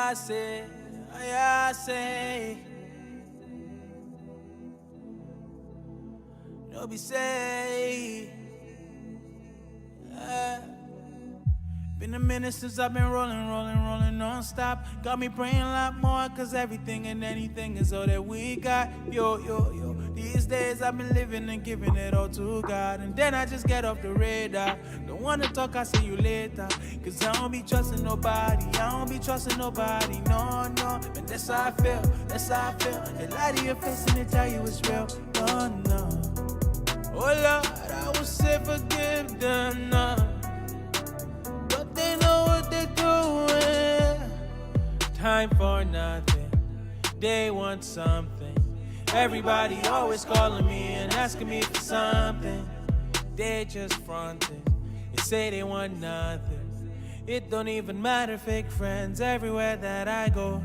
I say, no be say. Been a minute since I've been rolling non-stop. Got me praying a lot more, cause everything and anything is all that we got. Yo. These days I've been living and giving it all to God. And then I just get off the radar. Don't wanna talk, I see you later. Cause I don't be trusting nobody. No. And that's how I feel. They lie to your face and they tell you it's real. No. Oh Lord, I would say forgive them, no. But they know what they're doing. Time for nothing, they want something. Everybody always calling me and asking me for something. They just fronting, they say they want nothing. It don't even matter, fake friends everywhere that I go.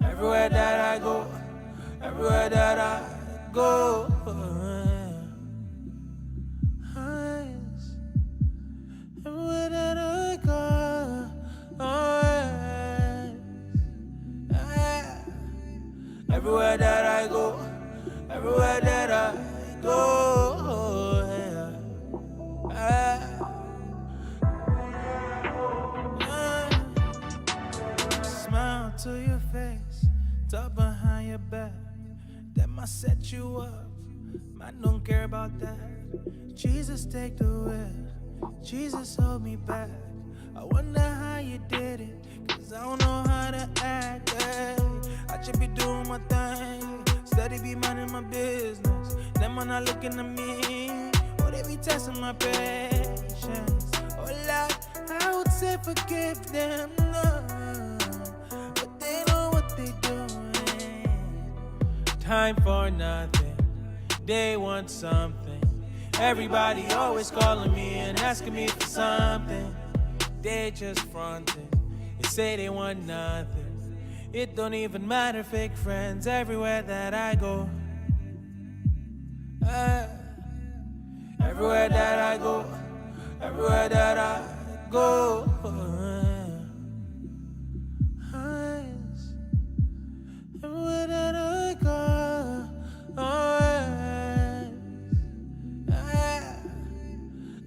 Everywhere that I go. Everywhere that I go, everywhere that I go, everywhere that I go, everywhere that I go, smile to your face, talk behind your back. That might set you up, I don't care about that. Jesus, take the wheel, Jesus, hold me back. I wonder how you did it, cause I don't know how to act, hey. I should be doing my thing, steady be minding my business. Them are not looking at me, or they be testing my patience. Oh Lord, I would say forgive them, no. But they know what they doing. Time for nothing, they want something. Everybody always calling me and asking me for something. They just fronting, they say they want nothing. It don't even matter, fake friends everywhere that I go. Everywhere that I go, everywhere that I go. Everywhere that I go,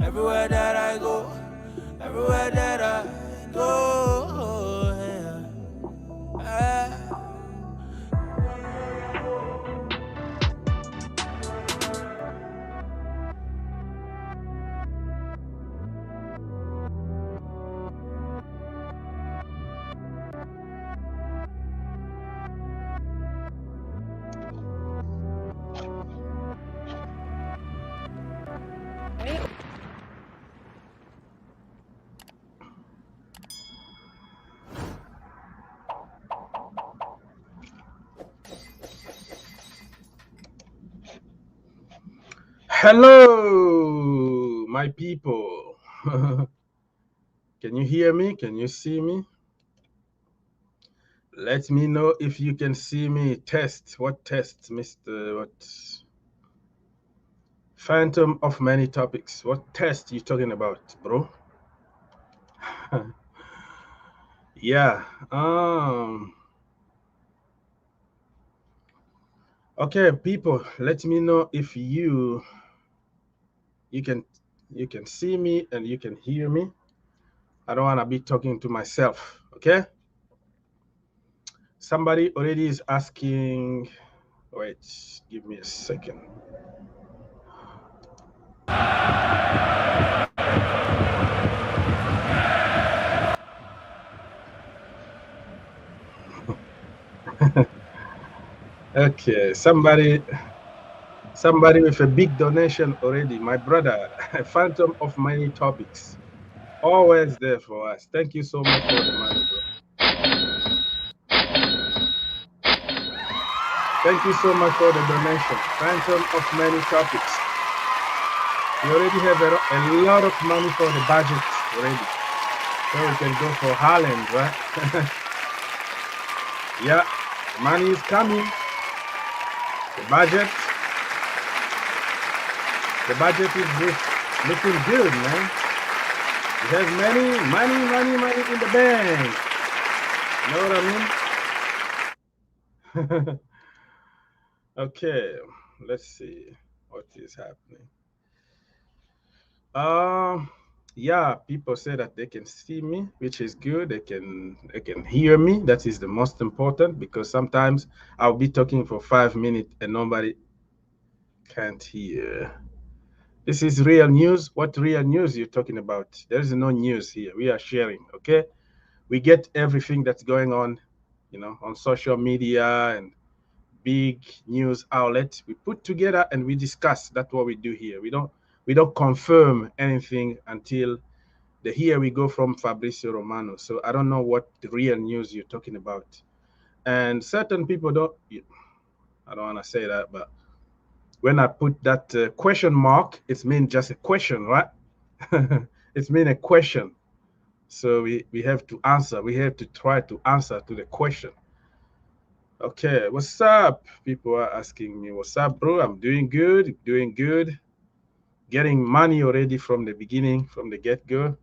everywhere that I go, everywhere that I go. Hello, my people. Can you hear me? Can you see me? Let me know if you can see me. Test. What test, Mr. What? Phantom of many topics. What test you talking about, bro? Yeah. Okay, people, let me know if you can see me and you can hear me. I don't want to be talking to myself, okay? Somebody already is asking. Wait, give me a second. Okay, somebody with a big donation already. My brother, Phantom of many topics, always there for us. Thank you so much for the money, bro. Thank you so much for the donation. Phantom of many topics. We already have a lot of money for the budget already, so we can go for Haaland, right? Yeah, money is coming. The budget is just looking good, man. He has money in the bank. You know what I mean? Okay, let's see what is happening. Um, yeah, people say that they can see me, which is good. They can hear me. That is the most important because sometimes I'll be talking for 5 minutes and nobody can't hear. This is real news. What real news you're talking about? There is no news here. We are sharing, okay? We get everything that's going on, on social media and big news outlets. We put together and we discuss. That's what we do here. We don't confirm anything until the here we go from Fabrizio Romano. So I don't know what the real news you're talking about. And certain people don't. I don't want to say that, but when I put that question mark, it's mean just a question, right? It's mean a question. So we have to answer. We have to try to answer to the question. Okay, what's up? People are asking me, what's up, bro? I'm doing good, doing good. Getting money already from the beginning, from the get-go.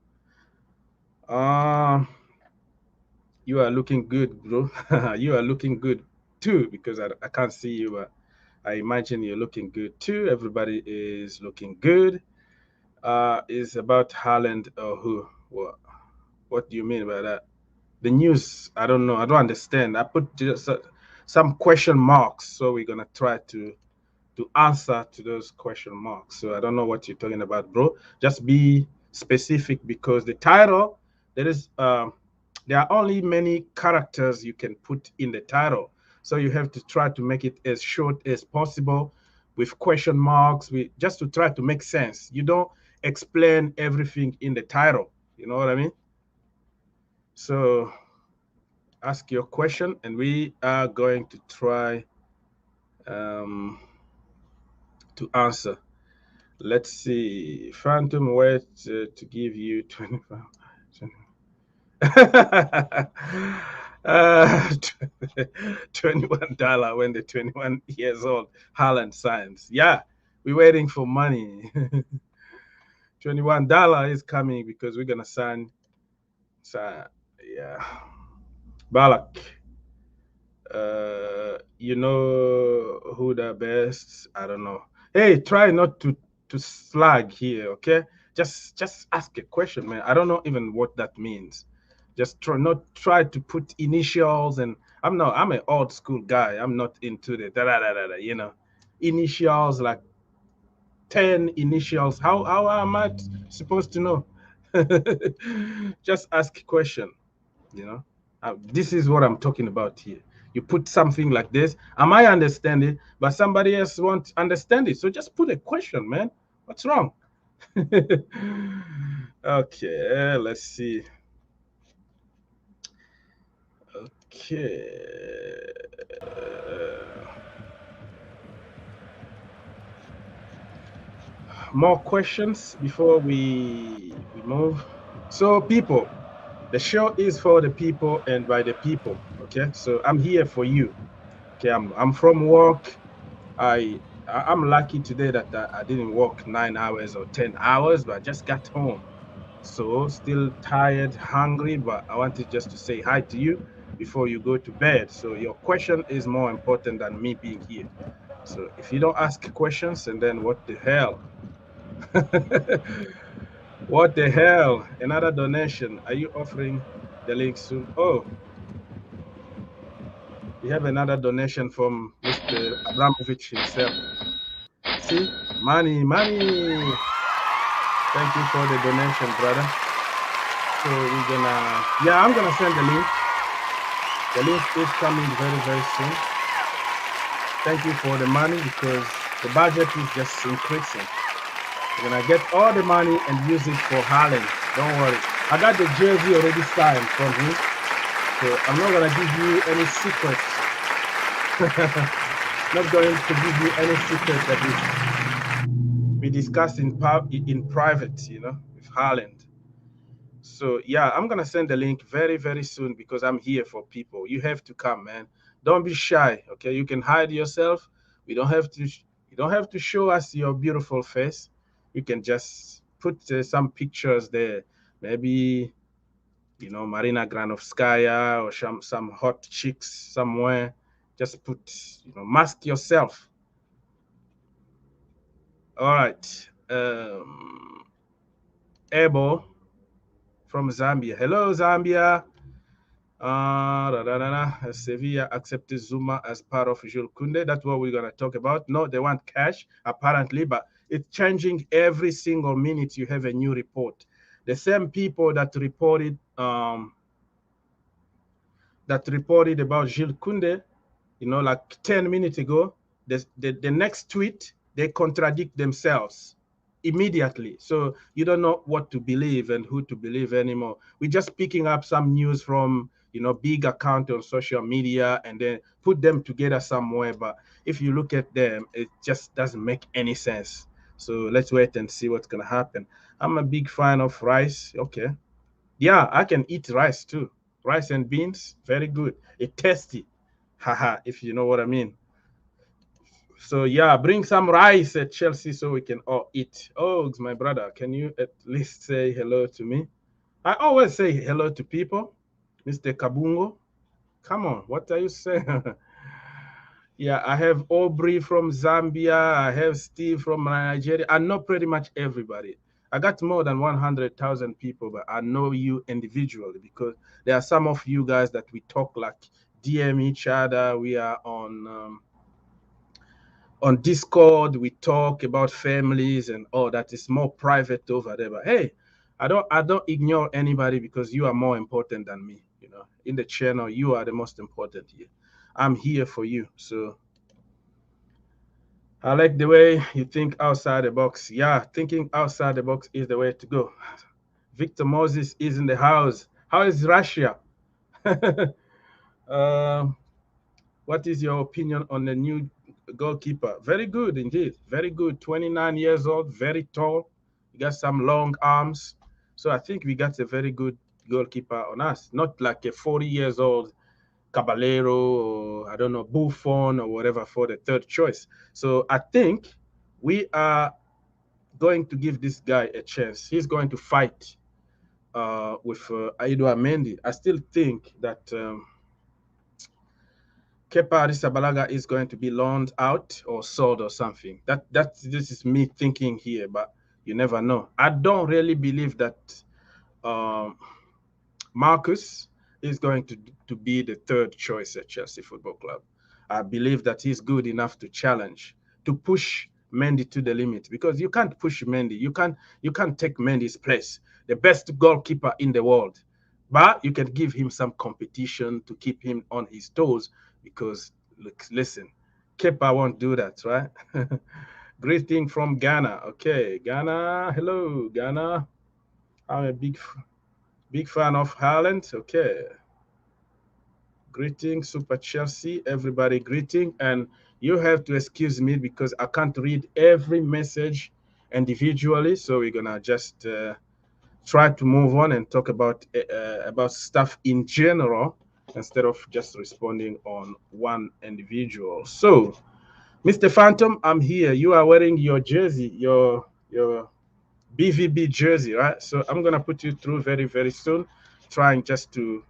Uh, you are looking good, bro. You are looking good too, because I can't see you, but I imagine you're looking good too. Everybody is looking good. Is about Haaland or who? What do you mean by that? The news, I don't know. I don't understand. I put just some question marks, so we're gonna try to answer to those question marks. So I don't know what you're talking about, bro. Just be specific because the title there is there are only many characters you can put in the title. So you have to try to make it as short as possible with question marks, just to try to make sense. You don't explain everything in the title. You know what I mean? So ask your question and we are going to try um, to answer. Let's see. Phantom wait to give you 25. uh, $21 when the 21 years old Haaland signs. Yeah, we're waiting for money. $21 is coming because we're gonna sign, yeah. Balak. You know who the best? I don't know. Hey, try not to slag here, okay? Just ask a question, man. I don't know even what that means. Just try to put initials and I'm an old school guy. I'm not into the da da da da, initials like 10 initials. How am I supposed to know? Just ask a question, you know. This is what I'm talking about here. You put something like this. I might understand it, but somebody else won't understand it. So just put a question, man. What's wrong? Okay, let's see. Okay. More questions before we move. So, people, the show is for the people and by the people. Okay, so I'm here for you. Okay, I'm from work. I'm lucky today that I didn't work 9 hours or 10 hours, but I just got home. So still tired, hungry, but I wanted just to say hi to you before you go to bed. So your question is more important than me being here. So if you don't ask questions, and then what the hell? What the hell? Another donation. Are you offering the link soon? Oh, we have another donation from Mr. Abramovich himself. See, money. Thank you for the donation, brother. So I'm gonna send the link. The link is coming very, very soon. Thank you for the money because the budget is just increasing. We're gonna get all the money and use it for Haaland. Don't worry. I got the jersey already signed from him, so I'm not gonna give you any secrets. Not going to give you any secrets that we discussed in private, with Haaland. So yeah, I'm gonna send the link very, very soon because I'm here for people. You have to come, man. Don't be shy, okay? You can hide yourself. We don't have to. You don't have to show us your beautiful face. You can just put some pictures there, maybe, you know, Marina Granovskaya or some hot chicks somewhere. Just put, you know, mask yourself. All right. Ebo from Zambia. Hello, Zambia. Sevilla accepted Zouma as part of Jules Kounde. That's what we're going to talk about. No, they want cash, apparently, but it's changing every single minute you have a new report. The same people that reported about Jules Kounde, you know, like 10 minutes ago, the next tweet, they contradict themselves immediately. So you don't know what to believe and who to believe anymore. We're just picking up some news from, you know, big account on social media and then put them together somewhere. But if you look at them, it just doesn't make any sense. So let's wait and see what's gonna happen. I'm a big fan of rice. Okay. Yeah, I can eat rice too. Rice and beans, very good. It's tasty. Haha, if you know what I mean. So yeah, bring some rice at Chelsea so we can all eat. Oh, my brother, can you at least say hello to me? I always say hello to people. Mr. Kabungo, come on, what are you saying? Yeah, I have Aubrey from Zambia. I have Steve from Nigeria. I know pretty much everybody. I got more than 100,000 people, but I know you individually because there are some of you guys that we talk like DM each other. We are on Discord. We talk about families and all that is more private over there. But hey, I don't ignore anybody because you are more important than me. You know, in the channel, you are the most important here. I'm here for you. So I like the way you think outside the box. Yeah, thinking outside the box is the way to go. Victor Moses is in the house. How is Russia? Um, what is your opinion on the new goalkeeper? Very good indeed. Very good. 29 years old, very tall. He got some long arms. So I think we got a very good goalkeeper on us. Not like a 40 years old Caballero or I don't know, Buffon or whatever for the third choice. So I think we are going to give this guy a chance. He's going to fight with Aido Mendy. I still think that Kepa Arrizabalaga is going to be loaned out or sold or something. This is me thinking here, but you never know. I don't really believe that um, Marcus is going to be the third choice at Chelsea Football Club. I believe that he's good enough to challenge, to push Mendy to the limit because you can't push Mendy. You can't take Mendy's place, the best goalkeeper in the world. But you can give him some competition to keep him on his toes because look, listen, Kepa won't do that, right? Greeting from Ghana. Okay, Ghana. Hello, Ghana. I'm a big fan of Haaland. Okay. Greeting, Super Chelsea. Everybody greeting. And you have to excuse me because I can't read every message individually. So we're going to just try to move on and talk about stuff in general instead of just responding on one individual. So, Mr. Phantom, I'm here. You are wearing your jersey, your BVB jersey, right? So I'm gonna put you through very, very soon, trying just to,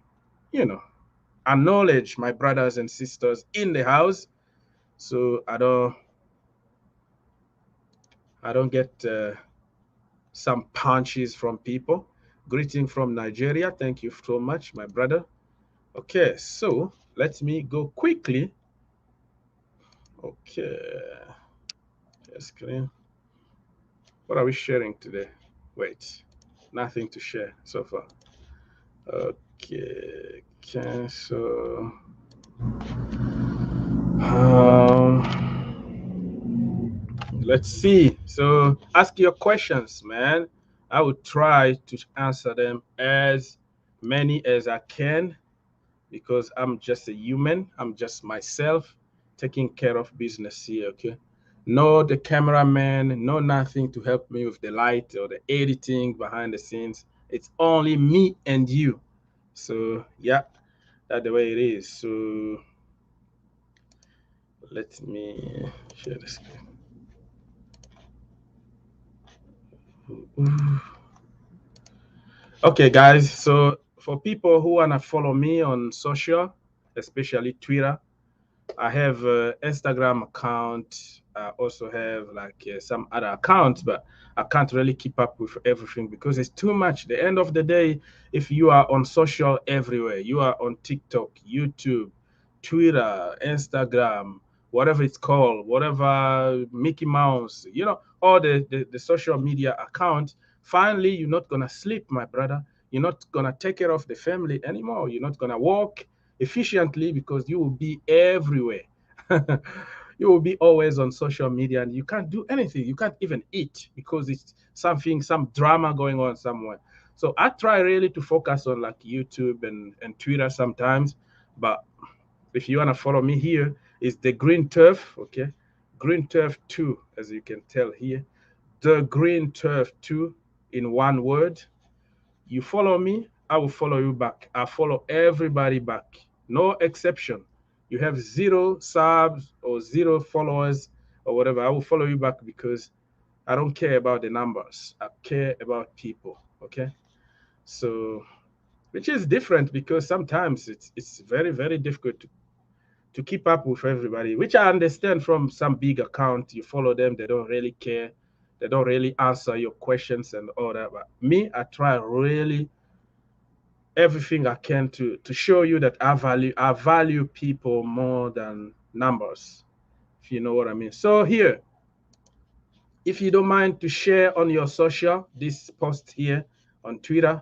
you know, acknowledge my brothers and sisters in the house, so I don't get some punches from people. Greeting from Nigeria. Thank you so much, my brother. Okay, so let me go quickly. Okay, screen. What are we sharing today? Wait, nothing to share so far. Okay, cancel. Let's see. So ask your questions, man. I will try to answer them as many as I can because I'm just a human. I'm just myself taking care of business here, okay? No, the cameraman, no nothing to help me with the light or the editing behind the scenes. It's only me and you. So yeah, that's the way it is. So let me share the screen. Okay, guys. So for people who wanna follow me on social, especially Twitter, I have Instagram account. I also have like some other accounts, but I can't really keep up with everything because it's too much. The end of the day, if you are on social everywhere, you are on TikTok, YouTube, Twitter, Instagram, whatever it's called, whatever Mickey Mouse, all the social media account. Finally, you're not gonna sleep, my brother. You're not gonna take care of the family anymore. You're not gonna work efficiently because you will be everywhere. You will be always on social media and you can't do anything. You can't even eat because it's something, some drama going on somewhere. So I try really to focus on like YouTube and Twitter sometimes. But if you want to follow me here, is the Green Turf, okay? Green Turf 2, as you can tell here. The Green Turf 2 in one word. You follow me, I will follow you back. I follow everybody back. No exception. You have zero subs or zero followers or whatever. I will follow you back because I don't care about the numbers. I care about people. Okay. So, which is different because sometimes it's very, very difficult to keep up with everybody, which I understand from some big account. You follow them, they don't really care. They don't really answer your questions and all that. But me, I try really everything I can to show you that I value people more than numbers, if you know what I mean. So here, if you don't mind to share on your social this post here on Twitter,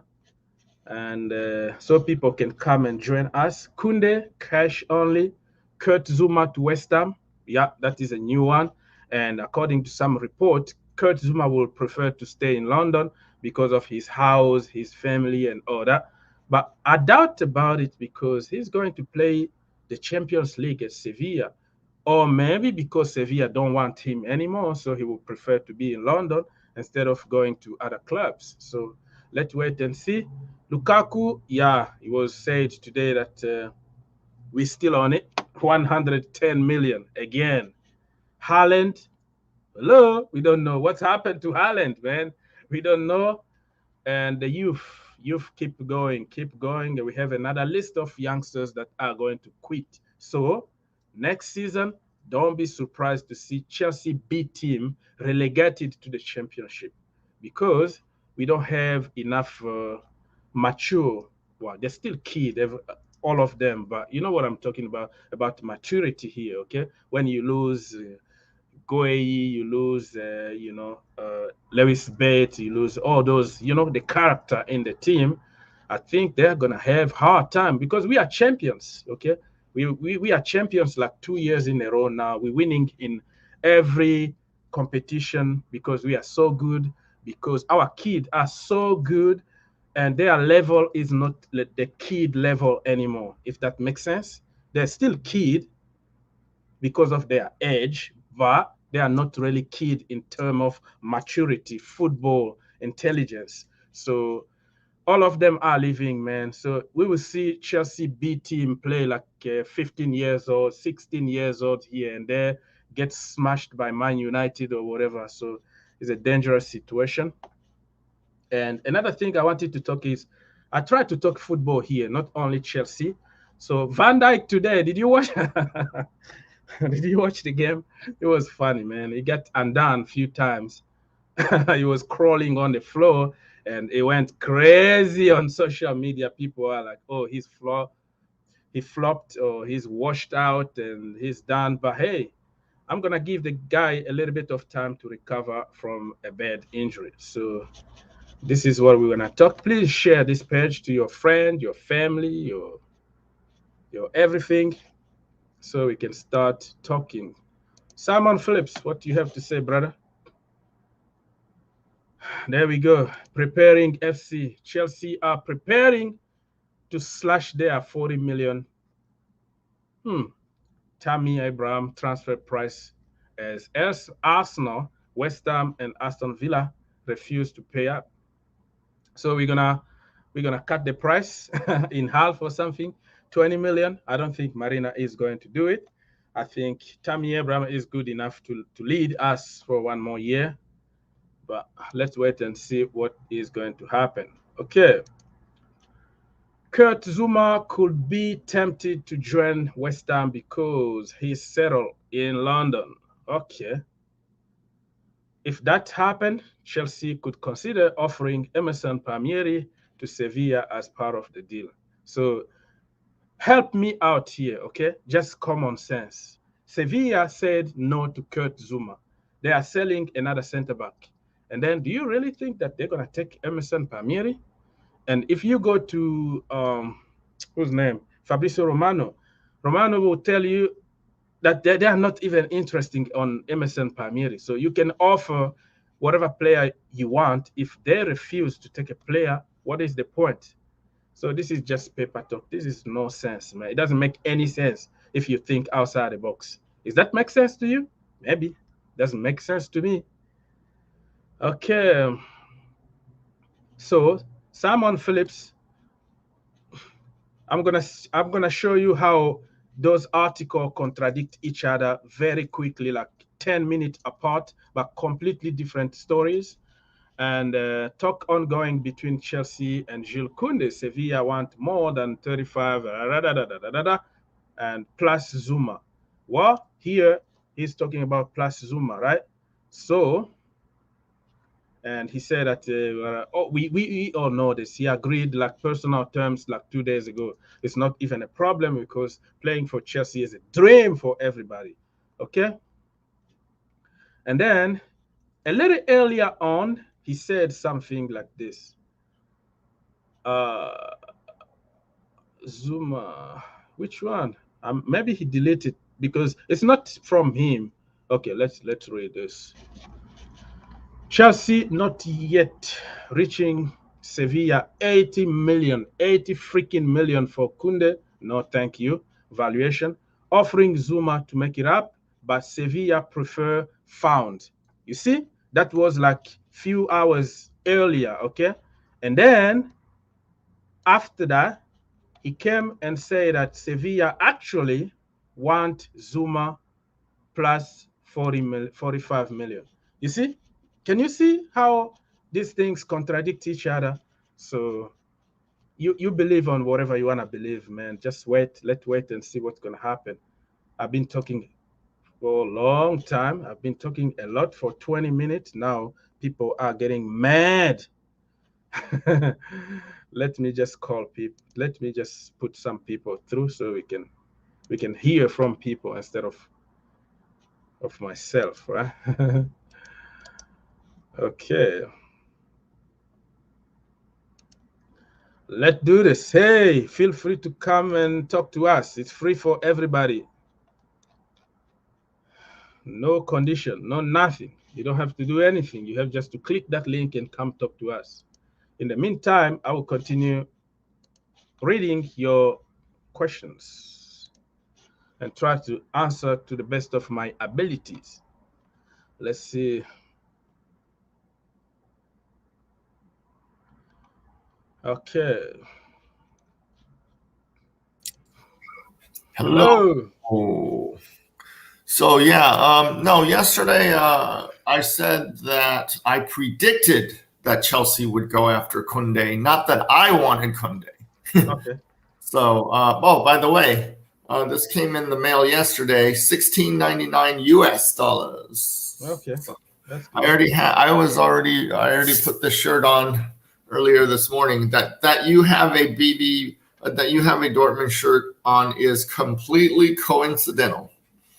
and so people can come and join us. Kounde, cash only. Kurt Zouma to West Ham. Yeah, that is a new one. And according to some report, Kurt Zouma will prefer to stay in London because of his house, his family, and all that. But I doubt about it because he's going to play the Champions League at Sevilla. Or maybe because Sevilla don't want him anymore, so he will prefer to be in London instead of going to other clubs. So let's wait and see. Lukaku, yeah, it was said today that we're still on it. 110 million again. Haaland, hello, we don't know what's happened to Haaland, man. We don't know. And the youth keep going. And we have another list of youngsters that are going to quit. So next season, don't be surprised to see Chelsea B team relegated to the championship because we don't have enough mature. Well, they're still kid, all of them, but you know what I'm talking about maturity here. Okay, when you lose. Goey, you lose, Lewis Bates, you lose all those, the character in the team. I think they're gonna have hard time because we are champions. Okay, we are champions like 2 years in a row now. We're winning in every competition because we are so good. Because our kids are so good, and their level is not the kid level anymore. If that makes sense, they're still kid, because of their age, but they are not really kid in terms of maturity, football, intelligence. So all of them are leaving, man. So we will see Chelsea B team play like 15 years old, 16 years old here and there, get smashed by Man United or whatever. So it's a dangerous situation. And another thing I wanted to talk is I try to talk football here, not only Chelsea. So Van Dijk today, did you watch? Did you watch the game? It was funny, man. He got undone a few times. He was crawling on the floor and it went crazy on social media. People are like, oh, he flopped or he's washed out and he's done. But hey, I'm gonna give the guy a little bit of time to recover from a bad injury. So this is what we're gonna talk. Please share this page to your friend, your family, your everything, so we can start talking. Simon Phillips, what do you have to say, brother? There we go. Preparing FC. Chelsea are preparing to slash their 40 million. Tammy Abraham transfer price as Arsenal, West Ham, and Aston Villa refuse to pay up. So we're gonna cut the price in half or something. 20 million. I don't think Marina is going to do it. I think Tammy Abraham is good enough to lead us for one more year. But let's wait and see what is going to happen. Okay. Kurt Zouma could be tempted to join West Ham because he's settled in London. Okay. If that happened, Chelsea could consider offering Emerson Palmieri to Sevilla as part of the deal. So help me out here, okay? Just common sense. Sevilla said no to Kurt Zouma. They are selling another center back. And then do you really think that they're going to take Emerson Palmieri? And if you go to, whose name? Fabrizio Romano. Romano will tell you that they are not even interested on Emerson Palmieri. So you can offer whatever player you want. If they refuse to take a player, what is the point? So this is just paper talk. This is no sense, man. It doesn't make any sense if you think outside the box. Does that make sense to you? Maybe. Doesn't make sense to me. Okay. So Simon Phillips, I'm gonna show you how those articles contradict each other very quickly, like 10 minutes apart, but completely different stories. And talk ongoing between Chelsea and Jules Kounde. Sevilla want more than 35, and plus Zouma. Well, here he's talking about plus Zouma, right? So, and he said that we all know this. He agreed like personal terms like 2 days ago. It's not even a problem because playing for Chelsea is a dream for everybody. Okay. And then a little earlier on, he said something like this. Zouma, which one? Maybe he deleted because it's not from him. Okay, let's read this. Chelsea not yet reaching Sevilla 80 freaking million for Kounde. No, thank you. Valuation. Offering Zouma to make it up, but Sevilla prefer found. You see, that was like few hours earlier, okay? And then after that, he came and said that Sevilla actually want Zouma plus 45 million. You see? Can you see how these things contradict each other? So you believe on whatever you want to believe, man. Just wait. Let's wait and see what's going to happen. I've been talking for a long time. I've been talking a lot for 20 minutes. Now people are getting mad. Let me just call people. Let me just put some people through so we can hear from people instead of myself, right? Okay. Let's do this. Hey, feel free to come and talk to us. It's free for everybody. No condition, no nothing. You don't have to do anything. You have just to click that link and come talk to us. In the meantime, I will continue reading your questions and try to answer to the best of my abilities. Let's see. Okay. Hello. Oh. So yeah, no, yesterday I said that I predicted that Chelsea would go after Kounde, not that I wanted Kounde. Okay. So, oh, by the way, this came in the mail yesterday, $16.99 US. Okay. So I already put the shirt on earlier this morning. That you have a Dortmund shirt on is completely coincidental.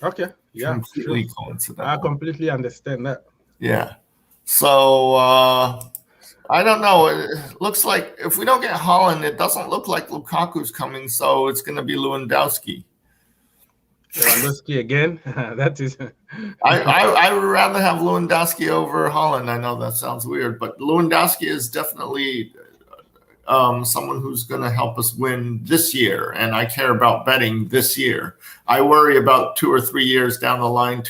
Okay. Yeah. Completely coincidental. I completely understand that. Yeah. So I don't know. It looks like if we don't get Haaland, it doesn't look like Lukaku's coming. So it's going to be Lewandowski. Lewandowski again. That is. I would rather have Lewandowski over Haaland. I know that sounds weird, but Lewandowski is definitely someone who's going to help us win this year, and I care about betting this year. I worry about 2 or 3 years down the line,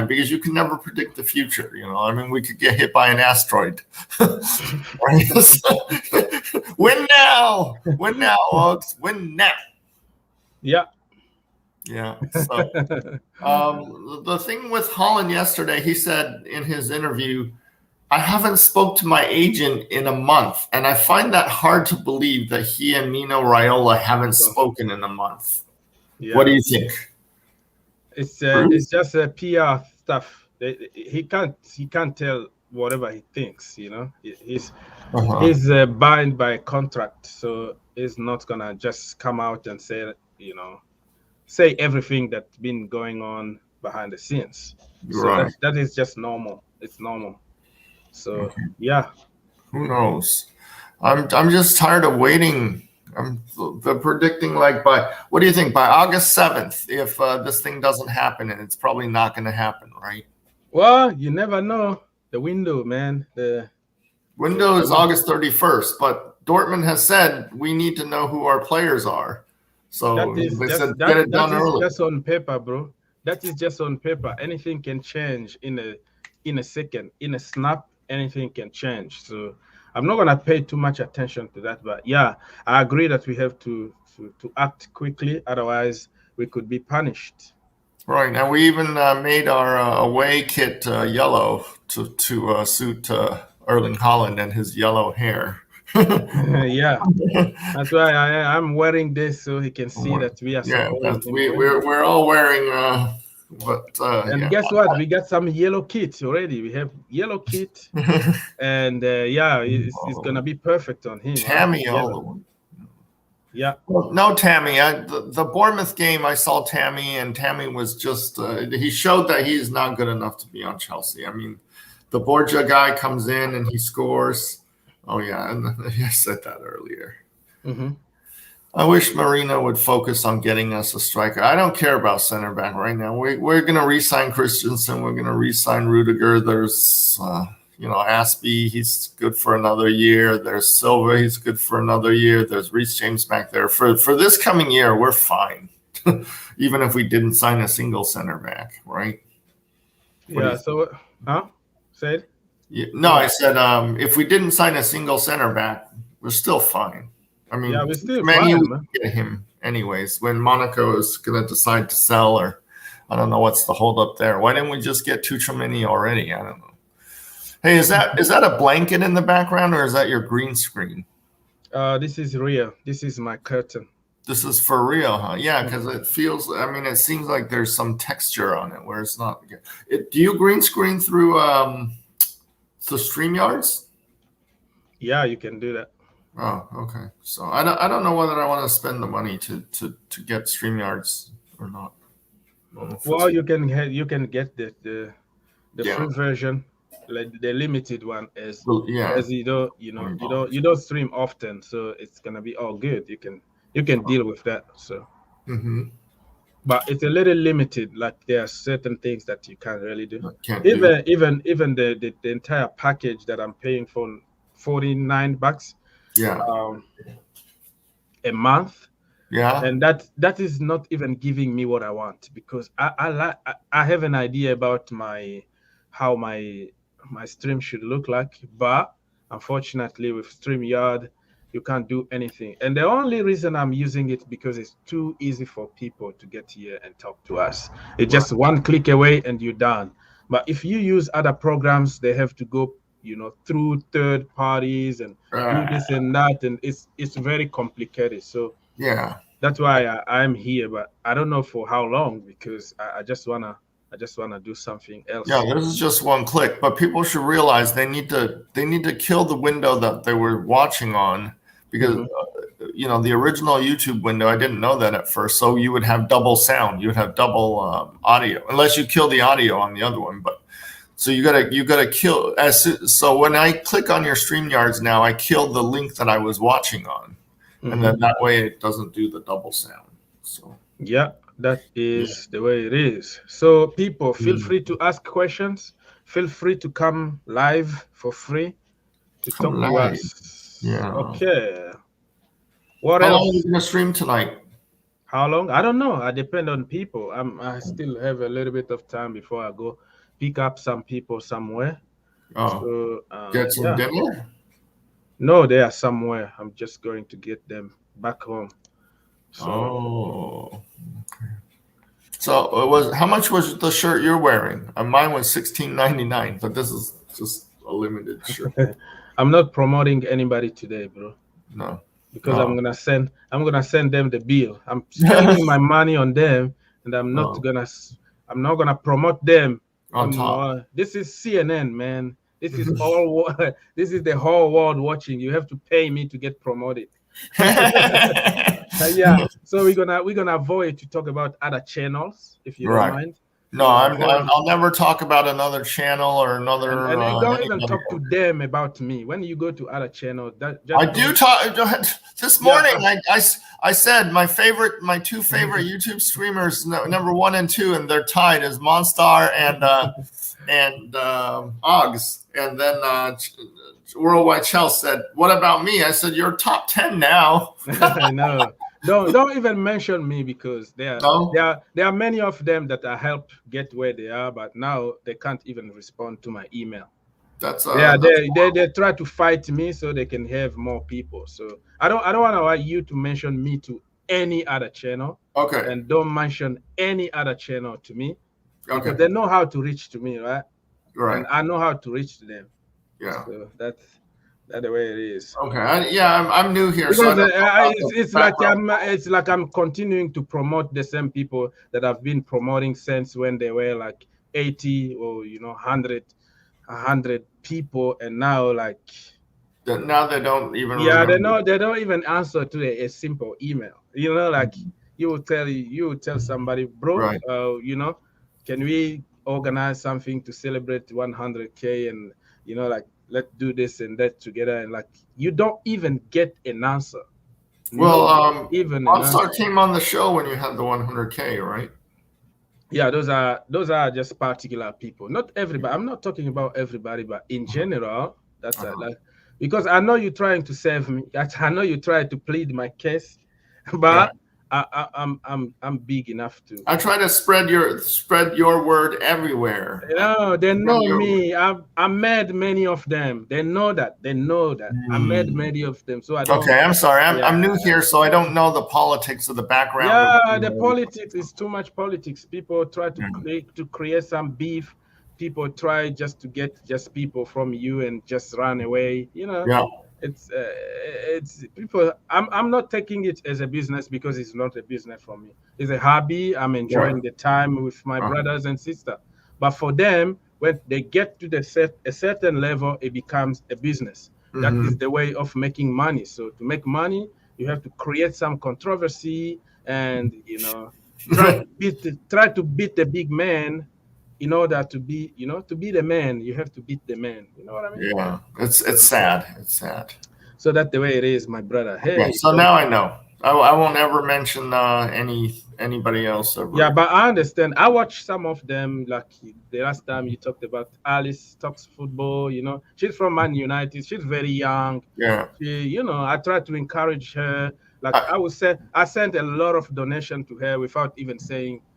because you can never predict the future. You know, I mean, we could get hit by an asteroid. Win now, Oaks, win now. Yeah. Yeah. So the thing with Haaland yesterday, he said in his interview I haven't spoke to my agent in a month, and I find that hard to believe that he and Mino Raiola haven't spoken in a month. Yeah. What do you think? It's just a PR stuff. He can't tell whatever he thinks. You know, he's bound by contract, so he's not gonna just come out and say everything that's been going on behind the scenes. So that is just normal. It's normal. So yeah. Who knows? I'm just tired of waiting. They're predicting what do you think, by August 7th, if this thing doesn't happen, and it's probably not going to happen, right? Well, you never know. The window, man. The window is August 31st, but Dortmund has said we need to know who our players are. So they said get it done early. That's just on paper, bro. That is just on paper. Anything can change in a second, in a snap. Anything can change. So I'm not gonna pay too much attention to that. But yeah, I agree that we have to act quickly. Otherwise, we could be punished. Right. Now we even made our away kit yellow to suit Erling Haaland and his yellow hair. Yeah, that's why I'm wearing this so he can see that we are. Yeah, we're all wearing. And guess what? We got some yellow kit already. We have yellow kit, and it's gonna be perfect on him. Tammy, all yeah. Well, no, Tammy. The Bournemouth game, I saw Tammy, and Tammy was just he showed that he's not good enough to be on Chelsea. I mean, the Borgia guy comes in and he scores. Oh yeah, and I said that earlier. Mm-hmm. I wish Marino would focus on getting us a striker. I don't care about center back right now. We're going to re-sign Christensen. We're going to re-sign Rudiger. There's, Aspie. He's good for another year. There's Silva. He's good for another year. There's Reece James back there. For this coming year, we're fine, even if we didn't sign a single center back, right? Yeah. So, say it? Yeah, no, I said if we didn't sign a single center back, we're still fine. I mean, we're still fine, man. Get him anyways. When Monaco is going to decide to sell, or I don't know what's the holdup there. Why didn't we just get Tchouaméni already? I don't know. Hey, is that a blanket in the background, or is that your green screen? This is real. This is my curtain. This is for real, huh? Yeah, because it feels. I mean, it seems like there's some texture on it where it's not. Do you green screen through the StreamYards? Yeah, you can do that. Oh, okay. So I don't know whether I want to spend the money to get StreamYards or not. Well, you can get the free version, like the limited one, as you don't stream often, so it's gonna be all good. You can deal with that. So, but it's a little limited. Like there are certain things that you can't really do. Even the entire package that I'm paying for $49. Yeah. A month. Yeah. And that is not even giving me what I want, because I have an idea about how my stream should look like, but unfortunately with StreamYard you can't do anything. And the only reason I'm using it because it's too easy for people to get here and talk to us. It's just one click away and you're done. But if you use other programs, they have to go through third parties and do this and that, and it's very complicated. So yeah, that's why I'm here, but I don't know for how long, because I just wanna do something else. Yeah, this is just one click, but people should realize they need to kill the window that they were watching on, because the original YouTube window, I didn't know that at first. So you would have double sound, you would have double audio, unless you kill the audio on the other one, but. So you gotta kill so when I click on your StreamYards now, I kill the link that I was watching on, and then that way it doesn't do the double sound. So yeah, that is the way it is. So people, feel free to ask questions. Feel free to come live for free to talk to us. Yeah. Okay. What else? How long are you gonna stream tonight? How long? I don't know. I depend on people. I still have a little bit of time before I go pick up some people somewhere. Oh, so, get some dinner? No, they are somewhere. I'm just going to get them back home. So, okay. So how much was the shirt you're wearing? Mine was $16.99, but this is just a limited shirt. I'm not promoting anybody today, bro. No. Because I'm gonna send them the bill. I'm spending my money on them, and I'm not gonna promote them on top. This is CNN, man. This is this is the whole world watching. You have to pay me to get promoted. Yeah. So we're gonna avoid to talk about other channels, if you don't mind. No, I'll never talk about another channel or another. And don't even talk to them about me. When you go to other channels, I do talk. This morning, I said my two favorite YouTube streamers, number 1 and 2, and they're tied as Monstar and Oggs. And then Worldwide Chell said, "What about me?" I said, "You're top 10 now." I know. Don't even mention me, because there are many of them that I helped get where they are, but now they can't even respond to my email. They try to fight me so they can have more people. So I don't want you to mention me to any other channel. Okay. And don't mention any other channel to me. Okay. Because they know how to reach to me, right? Right. And I know how to reach to them. Yeah. So that's the way it is. Okay. I'm new here, because it's like I'm continuing to promote the same people that I've been promoting since when they were like 80 or 100 people, and now now they don't even they don't even answer to a simple email. Like you will tell somebody, bro, right. Can we organize something to celebrate 100K, and let's do this and that together, and you don't even get an answer. Well, Monstar came on the show when you had the 100K, right? Yeah, those are just particular people, not everybody. I'm not talking about everybody, but in general, that's because I know you're trying to save me. I know you try to plead my case, but I'm big enough to. I try to spread your word everywhere. They know me. I met many of them. They know that. I met many of them. So I don't. Okay, I'm sorry. I'm new here, so I don't know the politics of the background. Yeah, the politics is too much politics. People try to create some beef. People try just to get people from you and just run away. Yeah. It's people. I'm not taking it as a business, because it's not a business for me. It's a hobby. I'm enjoying the time with my brothers and sisters. But for them, when they get to a certain level, it becomes a business. That is the way of making money. So to make money, you have to create some controversy and try to beat the big man. In order to be the man, you have to beat the man. You know what I mean? Yeah, it's sad. It's sad. So that's the way it is, my brother. Hey. Yeah, so now I know. I won't ever mention anybody else ever. Yeah, but I understand. I watched some of them. Like the last time you talked about Alice talks football. She's from Man United. She's very young. Yeah. She, I try to encourage her. I would say I sent a lot of donation to her without even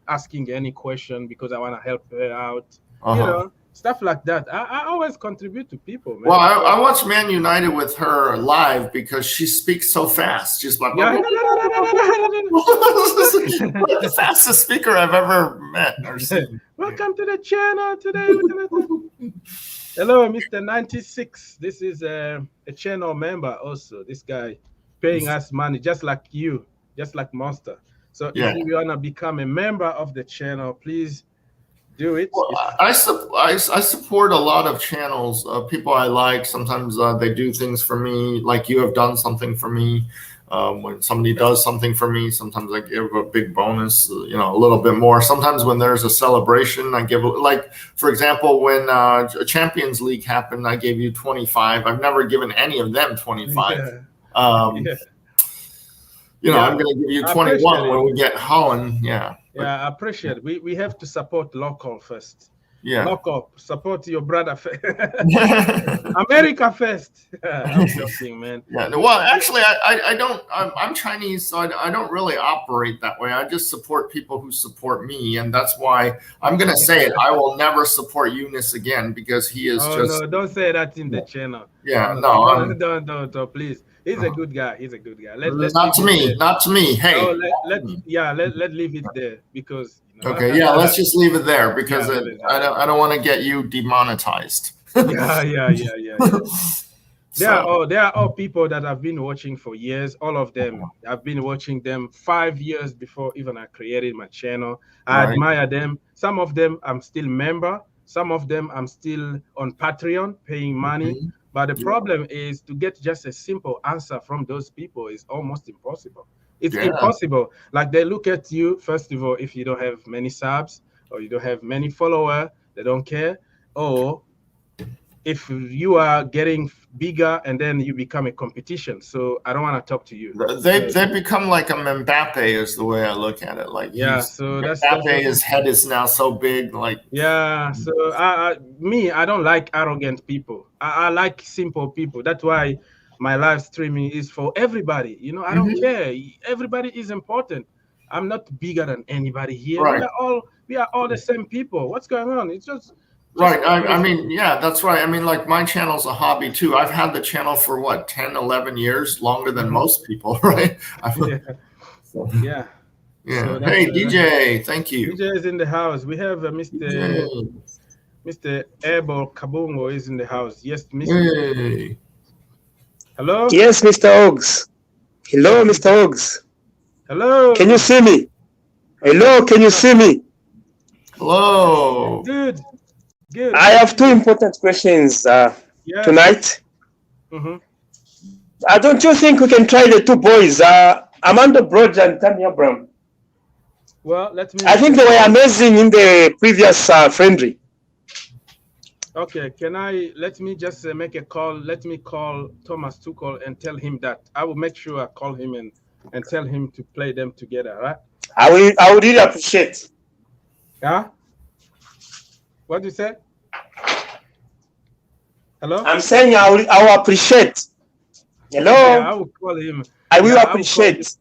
asking any question, because I want to help her out. Stuff like that. I always contribute to people, man. Well, I watch Man United with her live because she speaks so fast. She's like, the fastest speaker I've ever met or seen. Welcome to the channel today. Hello, Mr. 96. This is a channel member also. This guy paying us money, just like you, just like Monster. So if you want to become a member of the channel, please do it. Well, I support a lot of channels, people I like. Sometimes they do things for me, like you have done something for me. When somebody does something for me, sometimes I give a big bonus, a little bit more. Sometimes when there's a celebration, I give, for example, when a Champions League happened, I gave you 25. I've never given any of them 25. I'm going to give you 21 when we get Haaland. Yeah. Yeah, I appreciate it. We have to support local first. Yeah. Local. Support your brother first. America first. I'm joking, man. Yeah. Well, actually, I don't. I'm Chinese, so I don't really operate that way. I just support people who support me, and that's why I'm going to say it. I will never support Eunice again, because he is just. No, don't say that in the channel. Yeah. Don't, please. He's a good guy. He's a good guy. Not to me. Hey. No, let leave it there, because. Okay. Yeah. Let's just leave it there, because I don't want to get you demonetized. They are all people that I've been watching for years. All of them. I've been watching them 5 years before even I created my channel. I admire them. Some of them I'm still member. Some of them I'm still on Patreon paying money. But the problem is to get just a simple answer from those people is almost impossible. It's impossible. Like they look at you, first of all, if you don't have many subs or you don't have many followers, they don't care. Or if you are getting bigger and then you become a competition. So I don't want to talk to you. They become like a Mbappe is the way I look at it. Like so Mbappe, his head is now so big. Like so I don't like arrogant people. I like simple people. That's why my live streaming is for everybody. You know, I don't care. Everybody is important. I'm not bigger than anybody here. Right. We are all the same people. What's going on? It's just right. I mean, yeah, that's right. I mean, like my channel's a hobby too. I've had the channel for what, 10, 11 years, longer than most people, right? Yeah. So hey, DJ, thank you. DJ is in the house. We have Mr. Abel Kabungo is in the house. Yes, Mr. Hey. Hello? Yes, Mr. Ogs. Hello, Mr. Ogs. Hello. Can you see me? Hello, can you see me? Hello. Good. I have two important questions tonight. Don't you think we can try the two boys, Armando Broja and Tammy Abraham? Well, I think they were amazing in the previous friendly. Okay, let me just make a call. Let me call Thomas Tuchel and tell him that. I will make sure I call him and tell him to play them together, right? I would really appreciate. Yeah? What do you say? Hello? I'm saying I will appreciate. Hello? Yeah, I will call him. I will appreciate.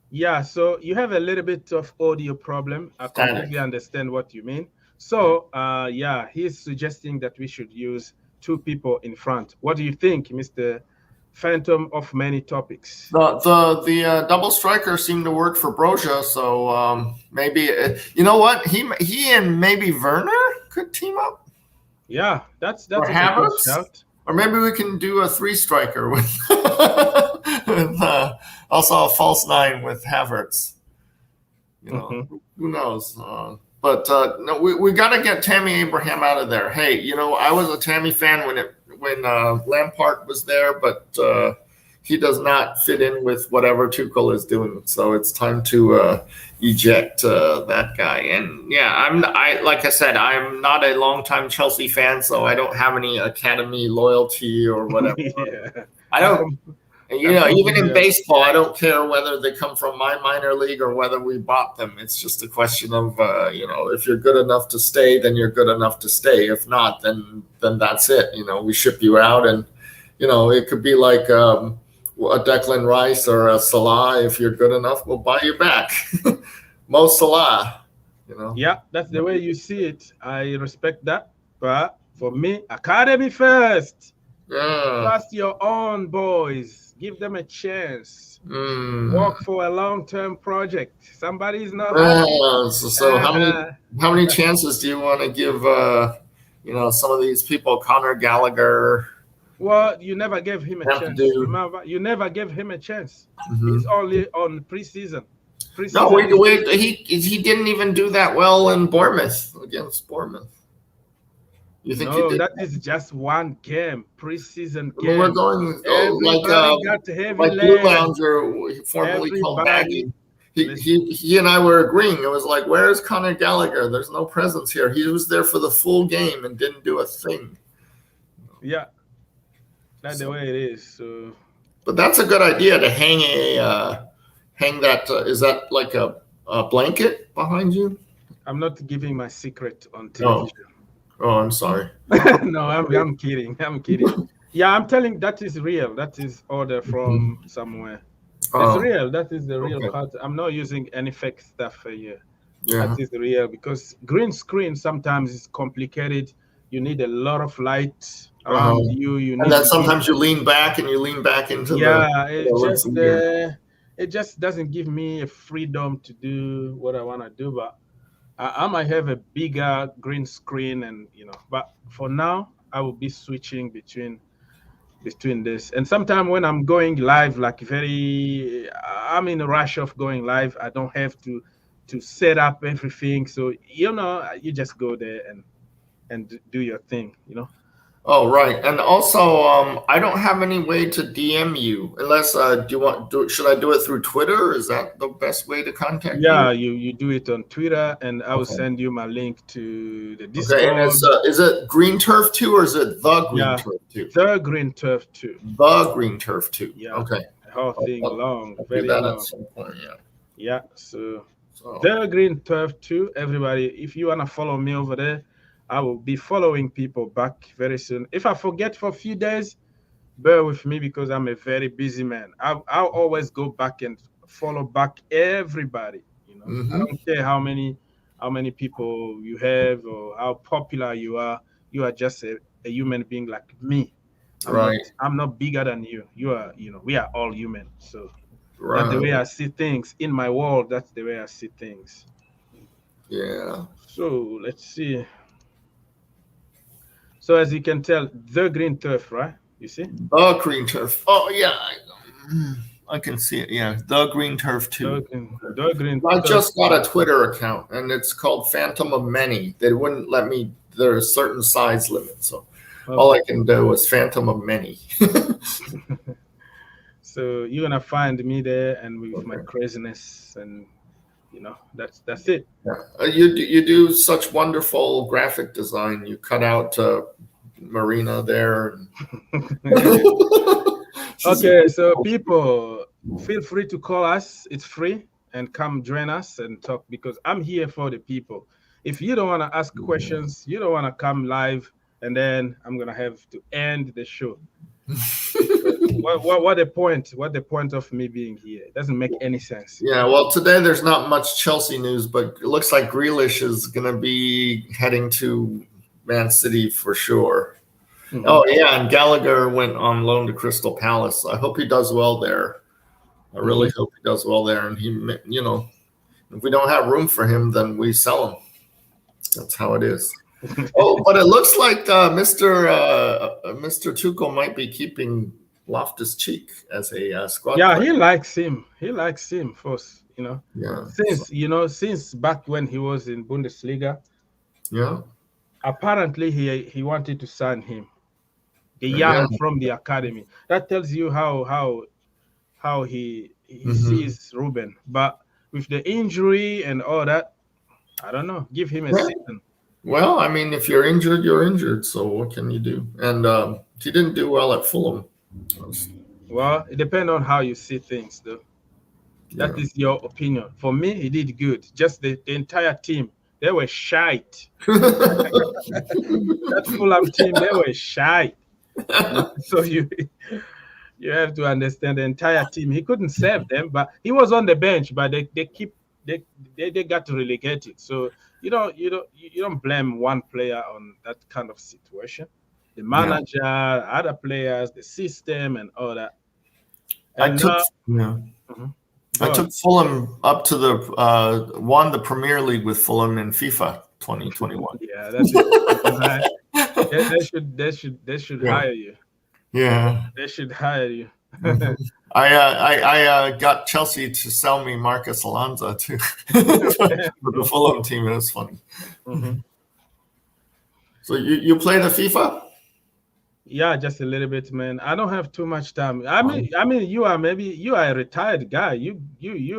Yeah, so you have a little bit of audio problem. I completely understand what you mean. So, he's suggesting that we should use two people in front. What do you think, Mr. Phantom of Many Topics? The double striker seemed to work for Broja, so maybe you know what, he and maybe Werner could team up. Yeah, that's or a good shout. Or maybe we can do a three striker with, with also a false nine with Havertz. You know, who knows? But no, we got to get Tammy Abraham out of there. Hey, you know, I was a Tammy fan when Lampard was there, but he does not fit in with whatever Tuchel is doing. So it's time to eject that guy. And yeah, like I said, I'm not a longtime Chelsea fan, so I don't have any academy loyalty or whatever. I don't. You know, even in baseball, I don't care whether they come from my minor league or whether we bought them. It's just a question of, you know, if you're good enough to stay, then you're good enough to stay. If not, then that's it. You know, we ship you out, and you know, it could be like a Declan Rice or a Salah. If you're good enough, we'll buy you back. Mo Salah, you know. Yeah, that's the way you see it. I respect that, but for me, academy first. Trust your own boys. Give them a chance. Work for a long-term project. Somebody's not. So how many chances do you want to give? You know, some of these people, Conor Gallagher. Well, you never gave him a chance. Remember, you never gave him a chance. He's only on preseason. No, he didn't even do that well in Bournemouth against Bournemouth. You think no, that is just one game, preseason game. We're going like Blue Lounger, formerly called Baggy. He and I were agreeing. It was like, where's Conor Gallagher? There's no presence here. He was there for the full game and didn't do a thing. Yeah, that's the way it is. So, but that's a good idea to hang that. Is that like a blanket behind you? I'm not giving my secret on television. Oh, I'm sorry. No, I'm kidding. I'm kidding. Yeah, I'm telling that is real. That is order from somewhere. It's real. That is the real part. I'm not using any fake stuff here. Yeah. That is real because green screen sometimes is complicated. You need a lot of light around you. And then sometimes you lean back and you lean back into it just doesn't give me a freedom to do what I want to do. But I might have a bigger green screen, and you know. But for now, I will be switching between this. And sometimes when I'm going live, like I'm in a rush of going live. I don't have to set up everything. So you just go there and do your thing. Oh, right. And also, I don't have any way to DM you unless should I do it through Twitter? Is that the best way to contact you? Yeah, you do it on Twitter, and I will send you my link to the Discord. Okay, and is it Green Turf 2 or is it the Green Turf 2? The Green Turf 2. The Green Turf 2. Yeah. Okay. The whole thing long, very that long. at some point, yeah. Yeah. So The Green Turf 2. Everybody, if you wanna follow me over there, I will be following people back very soon. If I forget for a few days, bear with me because I'm a very busy man. I'll always go back and follow back everybody. I don't care how many people you have or how popular you are. You are just a human being like me. I'm not bigger than you. You are, we are all human. So that's the way I see things in my world. That's the way I see things. Yeah. So let's see. So as you can tell, the Green Turf, right? You see? The Green Turf. Oh yeah, I can see it. Yeah, the Green Turf 2. The Green I Turf. just got a Twitter account, and it's called Phantom of Many. They wouldn't let me. There's a certain size limit, so all I can do is Phantom of Many. So you're gonna find me there, and with my craziness, and that's it. Yeah. You do such wonderful graphic design. You cut out Marina there. Okay, so people, feel free to call us. It's free, and come join us and talk because I'm here for the people. If you don't want to ask questions, you don't want to come live, and then I'm gonna have to end the show. What the point? What the point of me being here? It doesn't make any sense. Yeah, well, today there's not much Chelsea news, but it looks like Grealish is going to be heading to Man City for sure. Oh, yeah, and Gallagher went on loan to Crystal Palace. I hope he does well there. I really hope he does well there. And if we don't have room for him, then we sell him. That's how it is. Oh, but it looks like Mr. Tuchel might be keeping Loftus-Cheek as a squad. Yeah, player. he likes him. He likes him first, Yeah. Since back when he was in Bundesliga. Yeah. Apparently, he wanted to sign him, the young from the academy. That tells you how he sees Ruben. But with the injury and all that, I don't know. Give him a season. Well, I mean, if you're injured, you're injured. So what can you do? And he didn't do well at Fulham. Well, it depends on how you see things, though. That is your opinion. For me, he did good. Just the entire team, they were shite. That Fulham team, they were shite. So you have to understand the entire team. He couldn't save them, but he was on the bench. But they got relegated. So you don't blame one player on that kind of situation. The manager, other players, the system, and all that. And I took Fulham up to won the Premier League with Fulham in FIFA 2021. Yeah, that's it. They should hire you. Yeah, they should hire you. I got Chelsea to sell me Marcus Alonso too for the Fulham team. It was funny. So you play the FIFA? Yeah, just a little bit, man. I don't have too much time. I mean, you are a retired guy. You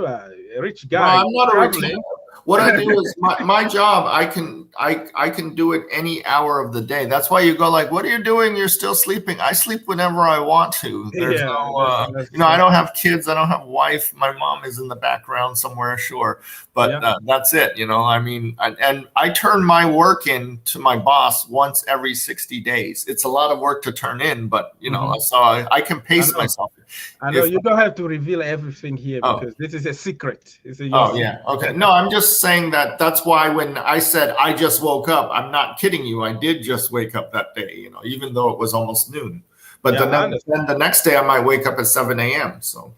are a rich guy. No, I'm not a retired. What I do is my job. I can do it any hour of the day. That's why you go like, "What are you doing? You're still sleeping." I sleep whenever I want to. There's I don't have kids. I don't have a wife. My mom is in the background somewhere, sure, but that's it. I mean, and I turn my work in to my boss once every 60 days. It's a lot of work to turn in, but so I can pace myself. I know you don't have to reveal everything here because this is a secret. Okay. No, I'm just saying that's why when I said I just woke up, I'm not kidding you. I did just wake up that day, even though it was almost noon. But then the next day I might wake up at 7 a.m. So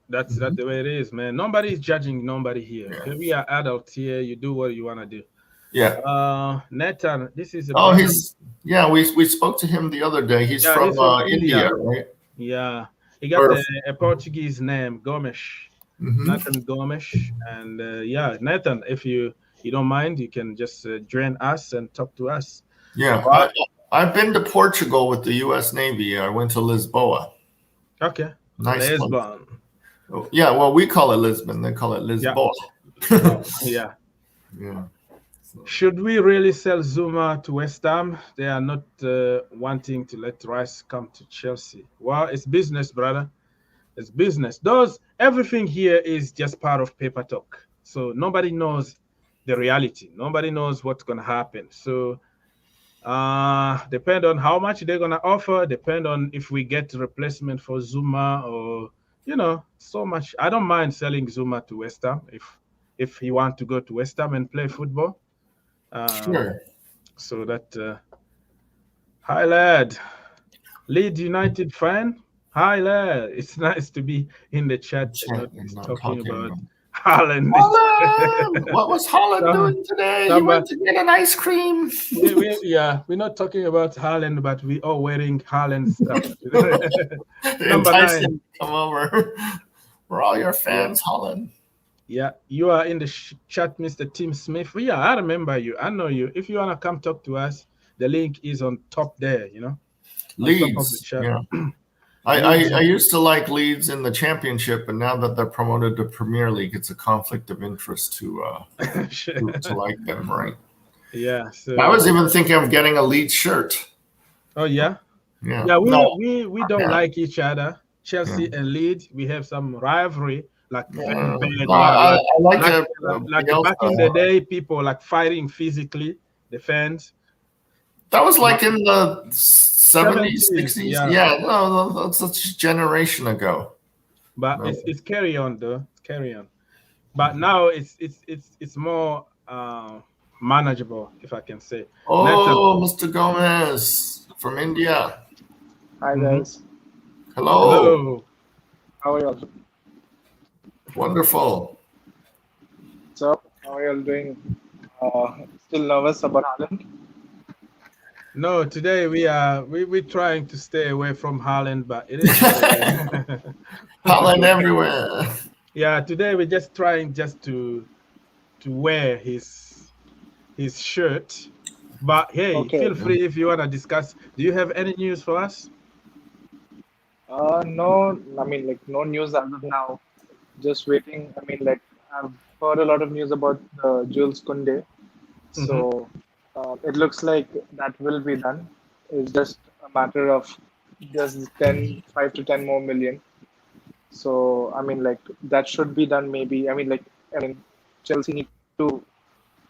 that's the way it is, man. Nobody is judging nobody here. We are adults here. You do what you want to do. Yeah. Nathan, this is a Oh, brother. we spoke to him the other day. He's from India, right? Yeah, he got a Portuguese name, Gomes. Mhm. Nathan Gomes, and yeah, Nathan, if you don't mind, you can just join us and talk to us. Yeah, I've been to Portugal with the U.S. Navy. I went to Lisboa. Okay, Nice Lisbon. place. Yeah, well, we call it Lisbon. They call it Lisboa. Yeah. Yeah. Should we really sell Zouma to West Ham? They are not wanting to let Rice come to Chelsea. Well, it's business, brother. It's business. Everything here is just part of paper talk. So nobody knows the reality. Nobody knows what's going to happen. So depend on how much they're going to offer, depend on if we get replacement for Zouma or, so much. I don't mind selling Zouma to West Ham if he wants to go to West Ham and play football. Sure. So that, hi lad, Leeds United fan. Hi lad, it's nice to be in the chat and not talking about Haaland. What was Haaland doing today? He went to get an ice cream. We're not talking about Haaland, but we are wearing Haaland stuff. Number 9, come over. We're all your fans, Haaland. Yeah, you are in the chat, Mr. Tim Smith. Yeah, I remember you. I know you. If you want to come talk to us, the link is on top there, Leeds. Yeah. I used to like Leeds in the Championship, but now that they're promoted to Premier League, it's a conflict of interest to like them, right? Yeah. So I was even thinking of getting a Leeds shirt. Oh yeah. Yeah. Yeah. We don't like each other. Chelsea and Leeds, we have some rivalry. Like I like back in the day, people like fighting physically, the fans. That was like in the 70s, 60s. Yeah, no, that's a generation ago. But it's carry on though. It's carry on. But now it's more manageable, if I can say. Oh, Mr. Gomez from India. Hi guys. Hello. How are you all? Wonderful. So, how are you all doing? Still nervous about Haaland? No, today we're trying to stay away from Haaland, but it is Haaland everywhere. Yeah, today we're just trying to wear his shirt. But hey, feel free if you want to discuss. Do you have any news for us? No, I mean like no news as of now. Just waiting. I mean like I've heard a lot of news about Jules Kounde. So it looks like that will be done. It's just a matter of just 5 to 10 more million. So I mean like that should be done maybe. I mean Chelsea need to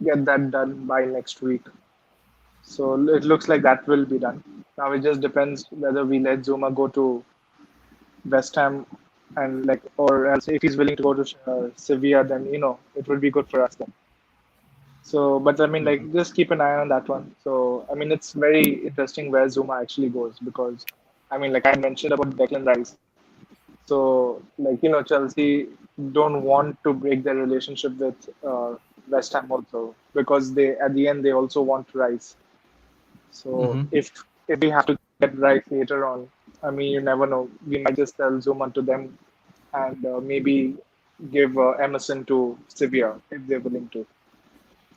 get that done by next week. So it looks like that will be done. Now it just depends whether we let Zouma go to West Ham and or else if he's willing to go to Sevilla, then it would be good for us then. So, but I mean just keep an eye on that one. So I mean it's very interesting where Zouma actually goes, because I mean I mentioned about Declan Rice. So Chelsea don't want to break their relationship with West Ham also, because they at the end they also want Rice. So if we have to get Rice later on, I mean you never know. We might just sell Zouma to them and maybe give Emerson to Sevilla if they're willing to.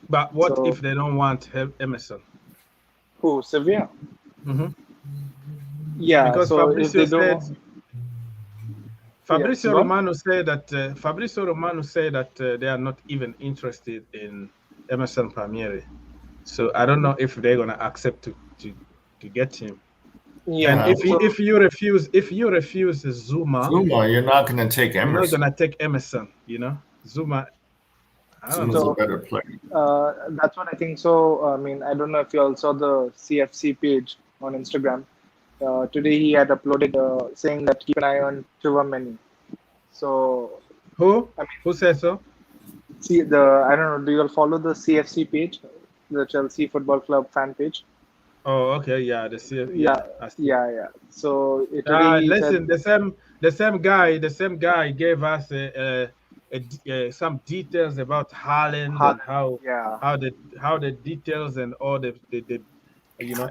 But what if they don't want Emerson? Who, Sevilla? Yeah, because so Fabrizio Romano said that they are not even interested in Emerson Palmieri. So I don't know if they're gonna accept to get him. Yeah. And if you refuse Zouma, you're not gonna take Emerson. You're not gonna take Emerson. Zouma. Zuma's a better player. That's what I think. So I mean, I don't know if you all saw the CFC page on Instagram. Today he had uploaded saying that keep an eye on Chouameni. So who? Who says so? See I don't know. Do you all follow the CFC page, the Chelsea Football Club fan page? Oh, okay, yeah, the CFC. Yeah. So listen, the same guy gave us some details about Haaland and Haaland, yeah, how the details and all the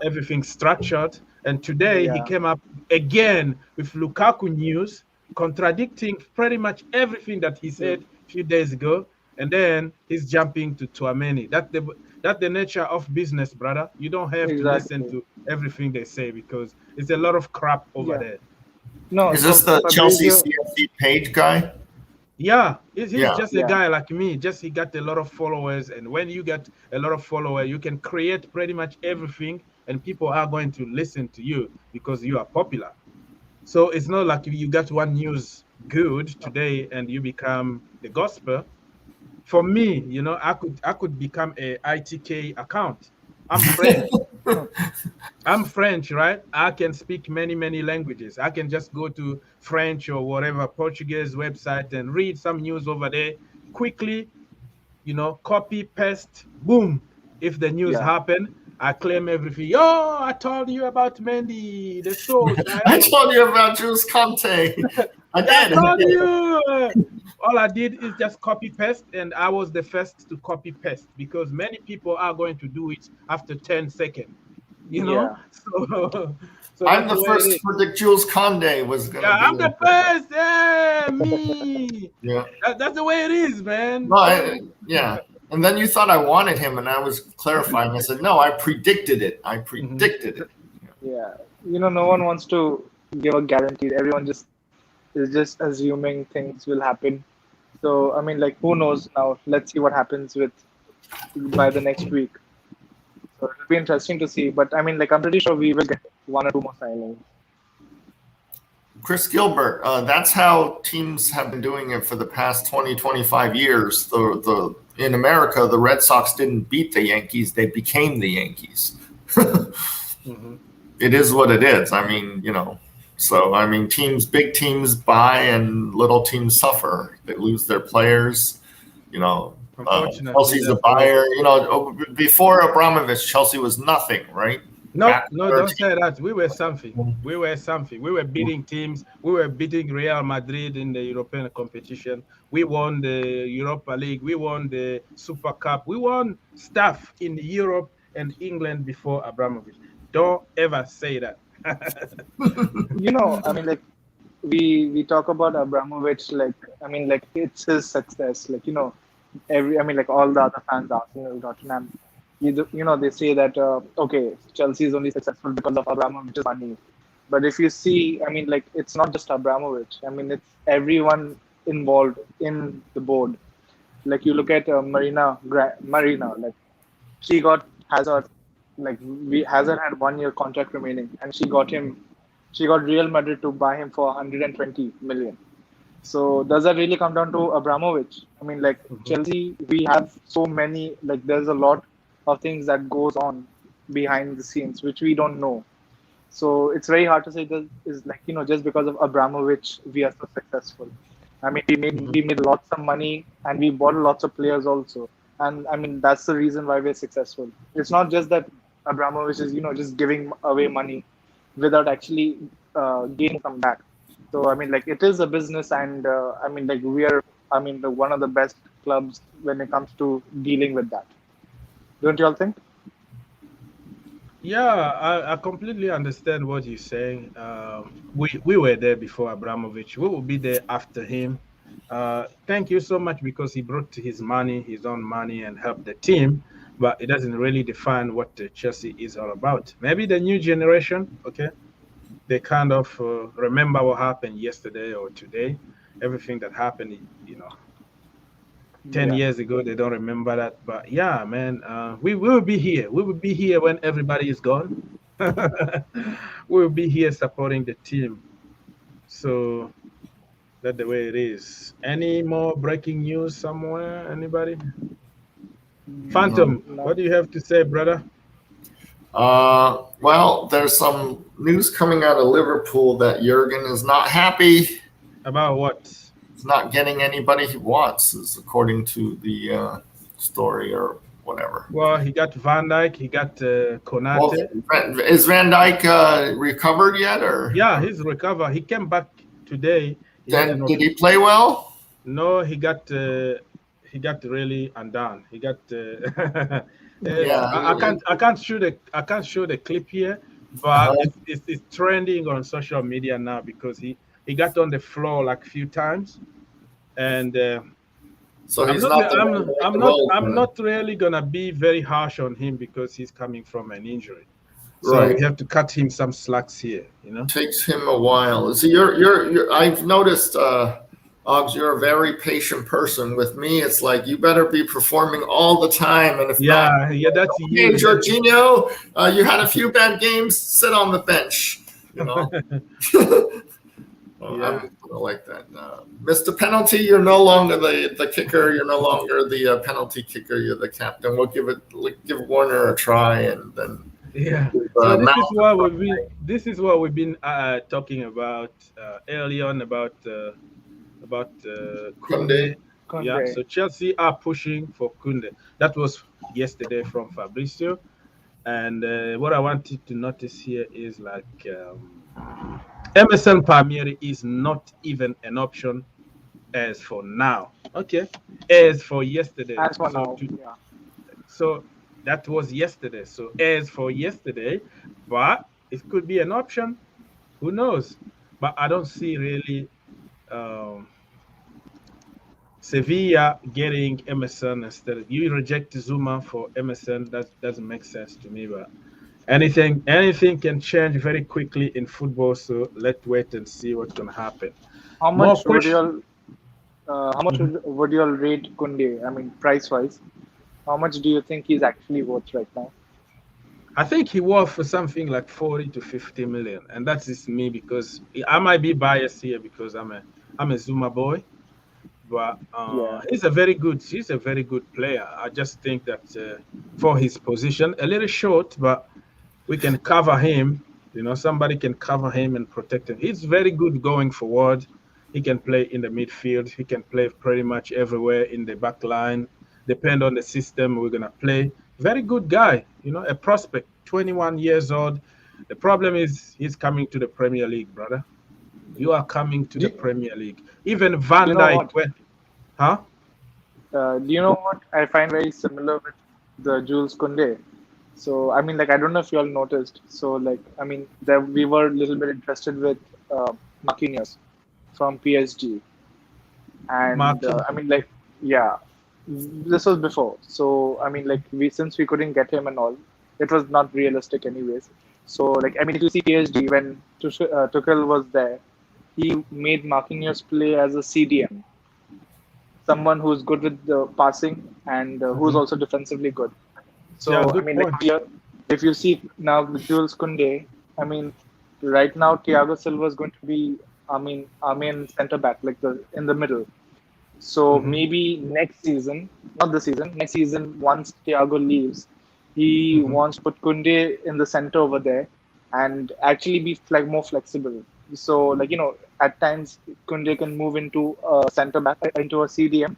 everything structured. And today he yeah, came up again with Lukaku news, contradicting pretty much everything that he said a few days ago. And then he's jumping to Tchouaméni. That's the nature of business, brother. You don't have to listen exactly. to everything they say because it's a lot of crap over Yeah. there. No, Is so this the Chelsea Fabrizio, CFC page guy? Yeah, he's Yeah. just a yeah, guy like me. Just he got a lot of followers, and when you get a lot of followers, you can create pretty much everything, and people are going to listen to you because you are popular. So it's not like you got one news good today and you become the gospel. For me, I could become a ITK account. I'm French. I'm French, right? I can speak many languages. I can just go to French or whatever Portuguese website and read some news over there quickly, copy, paste, boom. If the news yeah. happen, I claim everything. Yo, I told you about Mendy, the source. I told you about Jules Conte. I I did. told you. All I did is just copy paste, and I was the first to copy paste because many people are going to do it after 10 seconds. Yeah. So I'm that's the way first it to is. predict Jules Conde was going to Yeah, be. I'm the best. Yeah, me. Yeah. That's the way it is, man. No, yeah. And then you thought I wanted him, and I was clarifying. I said, no, I predicted it. I predicted it. Yeah. No one wants to give a guarantee. Everyone is just assuming things will happen. So, I mean, like, who knows now? Let's see what happens by the next week. So it'll be interesting to see. But I mean, like, I'm pretty sure we will get one or two more signings. Chris Gilbert, that's how teams have been doing it for the past 20, 25 years. In America, the Red Sox didn't beat the Yankees. They became the Yankees. It is what it is. I mean, so, I mean, big teams buy and little teams suffer. They lose their players, Chelsea's a buyer. Before Abramovich, Chelsea was nothing, right? No, don't say that. We were something. We were beating teams. We were beating Real Madrid in the European competition. We won the Europa League. We won the Super Cup. We won stuff in Europe and England before Abramovich. Don't ever say that. I mean, like, we talk about Abramovich, like, I mean, like, it's his success. Like, all the other fans, Arsenal, Tottenham, they say that, okay, Chelsea is only successful because of Abramovich's money. But if you see, I mean, like, it's not just Abramovich. I mean, it's everyone involved in the board. Like, you look at Marina, like, she got Hazard. Like, Hazard had 1 year contract remaining, and she got Real Madrid to buy him for 120 million. So does that really come down to Abramovich? I mean, like, Chelsea, we have so many, like, there's a lot of things that goes on behind the scenes which we don't know. So it's very hard to say that is like, just because of Abramovich we are so successful. I mean, we made lots of money and we bought lots of players also. And I mean, that's the reason why we're successful. It's not just that Abramovich is, just giving away money without actually gaining some back. So I mean, like, it is a business, and I mean, like, we are, I mean, one of the best clubs when it comes to dealing with that. Don't you all think? Yeah, I completely understand what you're saying. We were there before Abramovich. We will be there after him. Thank you so much because he brought his own money, and helped the team. But it doesn't really define what the Chelsea is all about. Maybe the new generation, okay, they kind of remember what happened yesterday or today. Everything that happened, 10 years ago, they don't remember that. But yeah, man, we will be here. We will be here when everybody is gone. We will be here supporting the team. So that's the way it is. Any more breaking news somewhere? Anybody? Phantom, what do you have to say, brother? Well, there's some news coming out of Liverpool that Jurgen is not happy. About what? He's not getting anybody he wants, is according to the story or whatever. Well, he got Van Dijk, he got Kounde. Well, is Van Dijk recovered yet, or? Yeah, he's recovered. He came back today. Then did he play well? No, he got really undone. He got. Yeah, I can't show the clip here, but it's trending on social media now because he got on the floor like a few times, and so he's not I'm not really gonna be very harsh on him because he's coming from an injury. So right. we have to cut him some slacks here, you know. Takes him a while. So you're I've noticed, Oggs, you're a very patient person. With me, it's like you better be performing all the time, and if not, that's okay, Jorginho, you had a few bad games. Sit on the bench, you know. I'm like that. Mr. Penalty, you're no longer the kicker. You're no longer the penalty kicker. You're the captain. We'll give Warner a try, and then. Yeah. So this is what we've been talking about early on about Kounde. Yeah. So Chelsea are pushing for Kounde. That was yesterday from Fabrizio, and what I wanted to notice here is like Emerson Palmieri is not even an option as for now. Okay. As for yesterday. As for now. So that was yesterday. So as for yesterday, but it could be an option. Who knows? But I don't see really Sevilla getting Emerson instead. You reject Zouma for Emerson. That doesn't make sense to me. But anything can change very quickly in football. So let's wait and see what's gonna happen. How much would you rate Kounde? I mean, price wise. How much do you think he's actually worth right now? I think he worth for something like 40 to 50 million, and that's just me because I might be biased here because I'm a Zouma boy, but he's a very good player. I just think that for his position, a little short, but we can cover him. You know, somebody can cover him and protect him. He's very good going forward. He can play in the midfield. He can play pretty much everywhere in the back line. Depend on the system we're gonna play. Very good guy, you know, a prospect, 21 years old. The problem is he's coming to the Premier League, brother. You are coming to the Premier League. Even Van Dijk went. Huh? Do you know what I find very similar with the Jules Kounde? So I mean, like, I don't know if you all noticed. So like, I mean, we were a little bit interested with Marquinhos from PSG, and I mean, like, this was before. So I mean, like, since we couldn't get him and all, it was not realistic anyways. So like, I mean, if you see PSG when Tuchel was there, he made Marquinhos play as a CDM, someone who's good with the passing and who's also defensively good. So I mean, like, if you see now with Jules Kounde, I mean, right now Thiago Silva is going to be, I mean, our main centre back, like in the middle. So maybe next season, not this season, next season, once Thiago leaves, he wants to put Kounde in the center over there and actually be more flexible. So, like, you know, at times Kounde can move into a center back, into a CDM,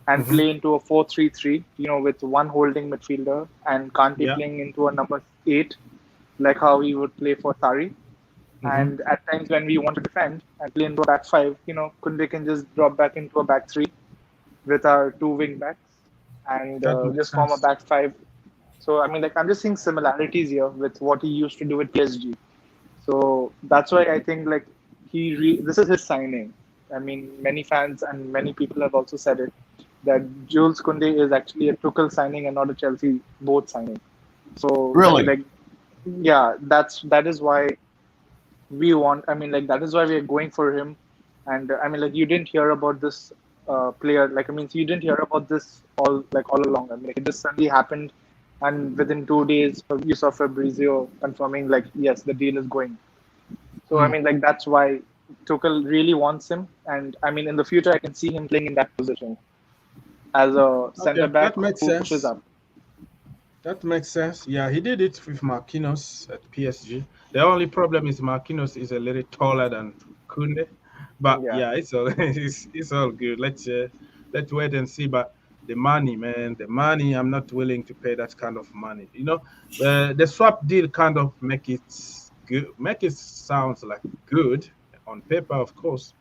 and play into a 4-3-3, you know, with one holding midfielder and Kante playing into a number 8, like how he would play for Sarri. And at times when we want to defend and play into a back 5, you know, Kounde can just drop back into a back 3 with our 2 wing backs and just form a back 5. So, I mean, like, I'm just seeing similarities here with what he used to do with PSG. So that's why I think, like, this is his signing. I mean, many fans and many people have also said it, that Jules Kounde is actually a Tuchel signing and not a Chelsea both signing. So, really, like, yeah, that is why we want. I mean, like, that is why we are going for him. And I mean, like, you didn't hear about this player. Like, I mean, you didn't hear about this all along. I mean, like, it just suddenly happened, and within 2 days, you saw Fabrizio confirming, like, yes, the deal is going. So I mean, like, that's why Tuchel really wants him, and I mean, in the future, I can see him playing in that position as a centre back who pushes up. That makes sense. Yeah, he did it with Marquinhos at PSG. The only problem is Marquinhos is a little taller than Kounde, but it's all good. Let's wait and see. But the money, man, I'm not willing to pay that kind of money. You know, the swap deal kind of make it sounds like good on paper, of course,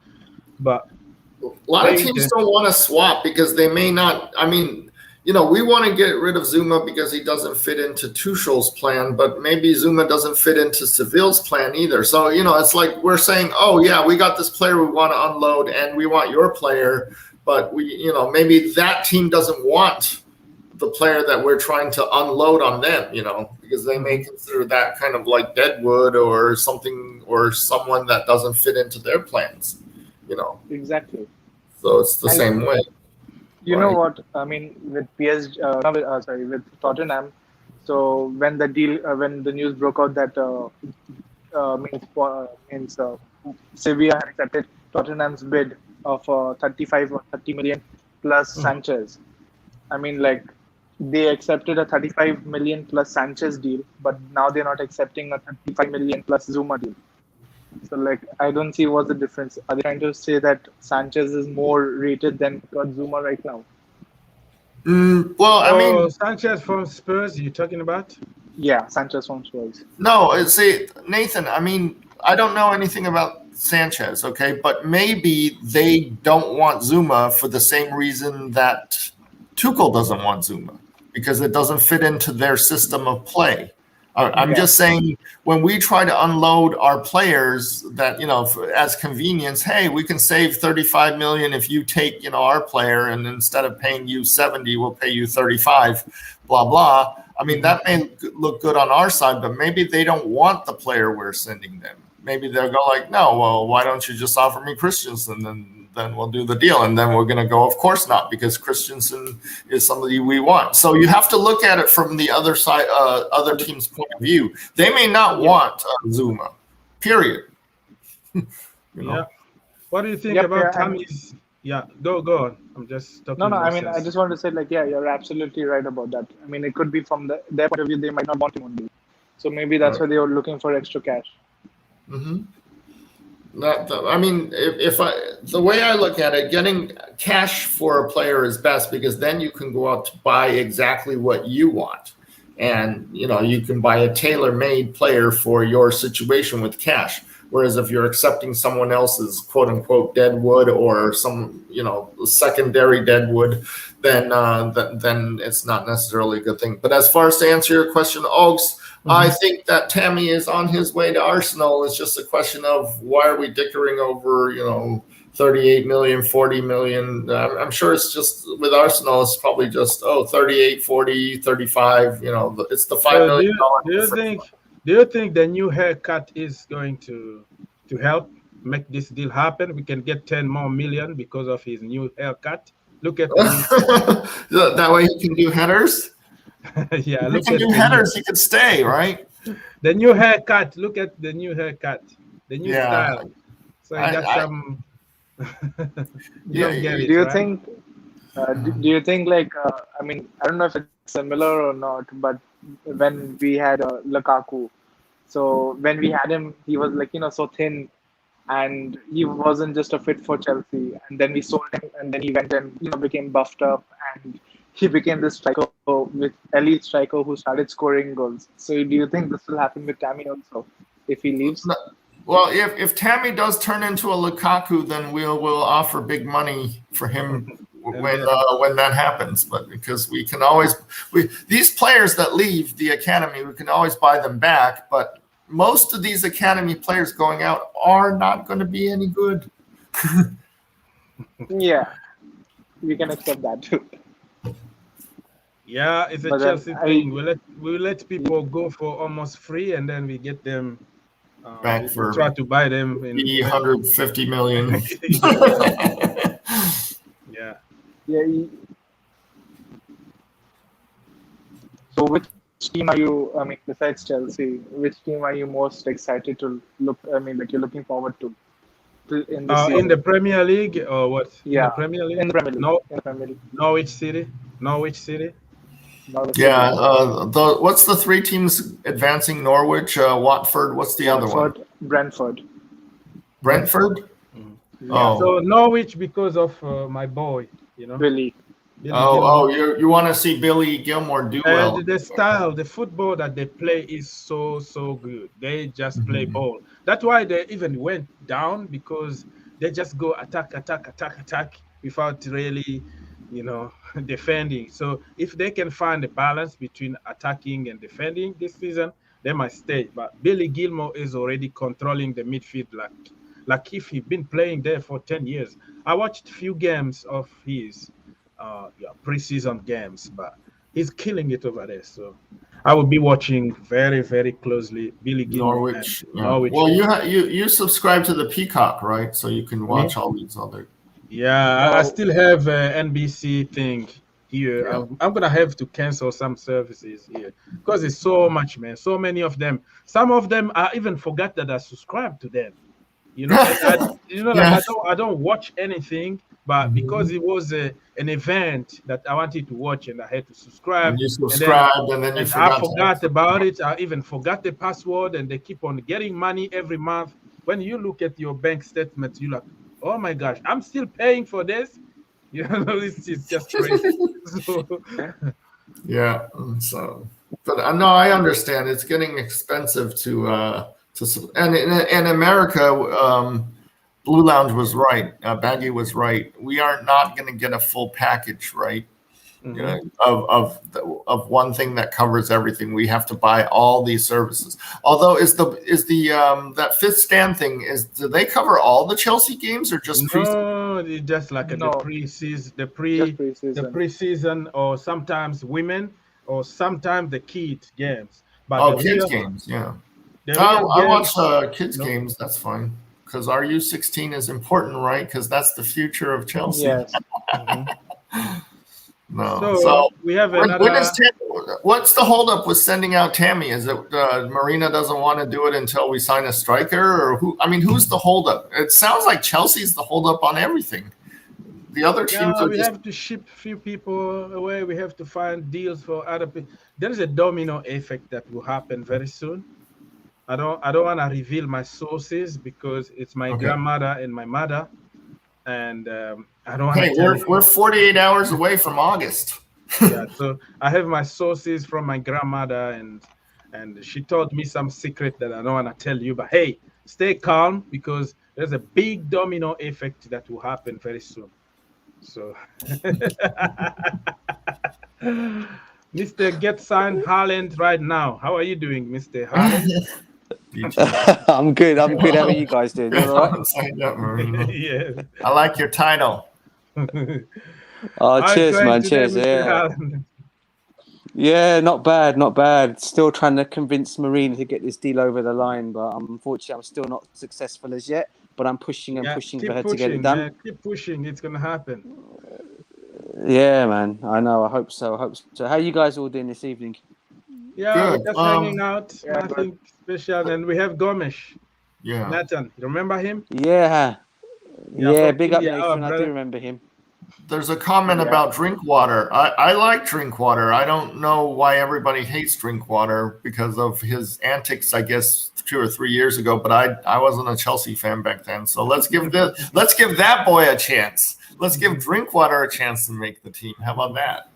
but A lot of teams don't want to swap because they may not. I mean, we want to get rid of Zouma because he doesn't fit into Tuchel's plan, but maybe Zouma doesn't fit into Seville's plan either. So, it's like we're saying, oh, yeah, we got this player we want to unload and we want your player, but maybe that team doesn't want the player that we're trying to unload on them, because they may consider that kind of like deadwood or something, or someone that doesn't fit into their plans, Exactly. So it's the same way. You know what I mean with with Tottenham. So when the deal, when the news broke out that means Sevilla had accepted Tottenham's bid of 35 or 30 million plus Sanchez. I mean, like, they accepted a 35 million plus Sanchez deal, but now they're not accepting a 35 million plus Zouma deal. So, like, I don't see what's the difference. Are they trying to say that Sanchez is more rated than Zouma right now? Well, I mean, Sanchez from Spurs, you talking about? Yeah, Sanchez from Spurs. No, see, Nathan, I mean, I don't know anything about Sanchez, okay? But maybe they don't want Zouma for the same reason that Tuchel doesn't want Zouma, because it doesn't fit into their system of play. I'm just saying, when we try to unload our players that, as convenience, hey, we can save 35 million if you take, our player, and instead of paying you 70, we'll pay you 35, blah, blah. I mean, that may look good on our side, but maybe they don't want the player we're sending them. Maybe they'll go like, no, well, why don't you just offer me Christensen, and then we'll do the deal. And then we're going to go, of course not, because Christensen is somebody we want. So you have to look at it from the other side, other team's point of view. They may not want Zouma, period. Yeah. What do you think about Tammy's? Yeah, go on. I'm just talking. No. I mean, I just want to say, like, yeah, you're absolutely right about that. I mean, it could be from their point of view, they might not want him on deal. So maybe that's why they were looking for extra cash. Mm-hmm. I mean, the way I look at it, getting cash for a player is best, because then you can go out to buy exactly what you want, and you can buy a tailor-made player for your situation with cash. Whereas if you're accepting someone else's quote unquote deadwood or some secondary deadwood, then it's not necessarily a good thing. But as far as to answer your question, Oaks, I think that Tammy is on his way to Arsenal. It's just a question of why are we dickering over, 38 million, 40 million. I'm sure it's just with Arsenal, it's probably just, 38, 40, 35, it's the $5 million. Do you think the new haircut is going to help make this deal happen? We can get 10 more million because of his new haircut. Look at that way he can do headers. Yeah, if he can do headers, he could stay, right? The new haircut. Look at the new haircut. The new style. So he got some. Do you think? Do you think, like, I mean, I don't know if it's similar or not, but when we had Lukaku, so when we had him, he was like, so thin, and he wasn't just a fit for Chelsea. And then we sold him, and then he went and became buffed up, and he became this striker, with elite striker who started scoring goals. So do you think this will happen with Tammy also if he leaves? No. Well, if Tammy does turn into a Lukaku, then we'll offer big money for him when that happens. But because we can always these players that leave the academy, we can always buy them back. But most of these academy players going out are not going to be any good. Yeah, we can accept that too. Yeah, it's a Chelsea thing. We let people go for almost free, and then we get them back for try to buy them in 150 million. Yeah. So which team are you, I mean, besides Chelsea, which team are you most excited to look, I mean, like, you're looking forward to in this in the Premier League or what? Yeah. In the Premier League? In the Premier League. No. In the Premier League. Norwich City. Yeah. What's the three teams advancing? Norwich, Watford. What's the other one? Brentford. Brentford? Yeah. Oh. So Norwich because of my boy, Billy. You want to see Billy Gilmore do well. The style, the football that they play is so good. They just play ball. That's why they even went down, because they just go attack without really, defending. So if they can find a balance between attacking and defending this season, they might stay. But Billy Gilmore is already controlling the midfield like if he'd been playing there for 10 years. I watched a few games of his preseason games, but he's killing it over there. So I will be watching very, very closely Billy Gilmore. Norwich. And Norwich. Well, you subscribe to the Peacock, right? So you can watch all these other. Yeah, I still have NBC thing here. Yeah. I'm gonna have to cancel some services here because it's so much, man. So many of them. Some of them I even forgot that I subscribed to them. I don't watch anything, but because it was an event that I wanted to watch and I had to subscribe. And you subscribed, and then you I forgot about it. I even forgot the password, and they keep on getting money every month. When you look at your bank statement, you're like, oh my gosh, I'm still paying for this. It's just crazy. Yeah. So, but no, I understand. It's getting expensive to and in America, Blue Lounge was right. Baggy was right. We are not going to get a full package, right? Mm-hmm. Of one thing that covers everything. We have to buy all these services. Although is the that fifth stand thing, do they cover all the Chelsea games or just preseason? No, it's just like the preseason, or sometimes women, or sometimes the kids games. But kids games, yeah. I watch kids games. That's fine because our U16 is important, right? Because that's the future of Chelsea. Yes. No. So we have another. What's the holdup with sending out Tammy? Is it Marina doesn't want to do it until we sign a striker, or who? I mean, who's the holdup? It sounds like Chelsea's the holdup on everything. The other teams we have to ship few people away. We have to find deals for other people. There is a domino effect that will happen very soon. I don't want to reveal my sources because it's my grandmother and my mother, and I don't want to. Hey, we're 48 hours away from August. Yeah, so I have my sources from my grandmother, and she told me some secret that I don't want to tell you. But hey, stay calm because there's a big domino effect that will happen very soon. So, Mr. Get Signed Haaland right now. How are you doing, Mr. Haaland? I'm good. How are you guys doing? You all right? Yeah. I like your title. Oh, cheers, man. Cheers. Yeah, not bad. Still trying to convince Marina to get this deal over the line, but unfortunately, I'm still not successful as yet. But I'm pushing for her to get it done. Man. Keep pushing. It's gonna happen. Yeah, man. I know. I hope so. How are you guys all doing this evening? Yeah, we're just hanging out. Nothing special. And we have Gomes. Yeah. Nathan, you remember him? Yeah. Big up, Nathan. I do remember him. There's a comment about drink water. I like drink water. I don't know why everybody hates drink water because of his antics, I guess 2 or 3 years ago, but I wasn't a Chelsea fan back then. So let's give that boy a chance. Let's give drink water a chance to make the team. How about that?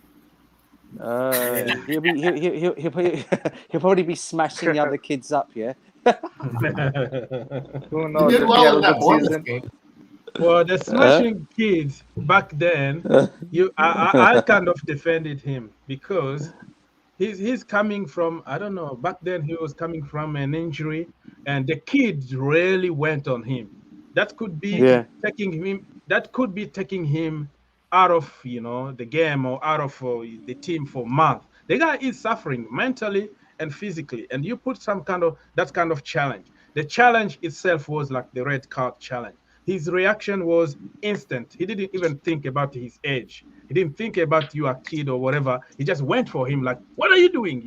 He'll probably be smashing the other kids up, yeah. Who knows? He did well in that Bournemouth game. Well, the smashing kids back then, I kind of defended him because he's coming from, I don't know, back then he was coming from an injury and the kids really went on him. That could be taking him out of the game or out of the team for a month. The guy is suffering mentally and physically, and you put that kind of challenge. The challenge itself was like the red card challenge. His reaction was instant. He didn't even think about his age. He didn't think about you a kid or whatever. He just went for him like, what are you doing?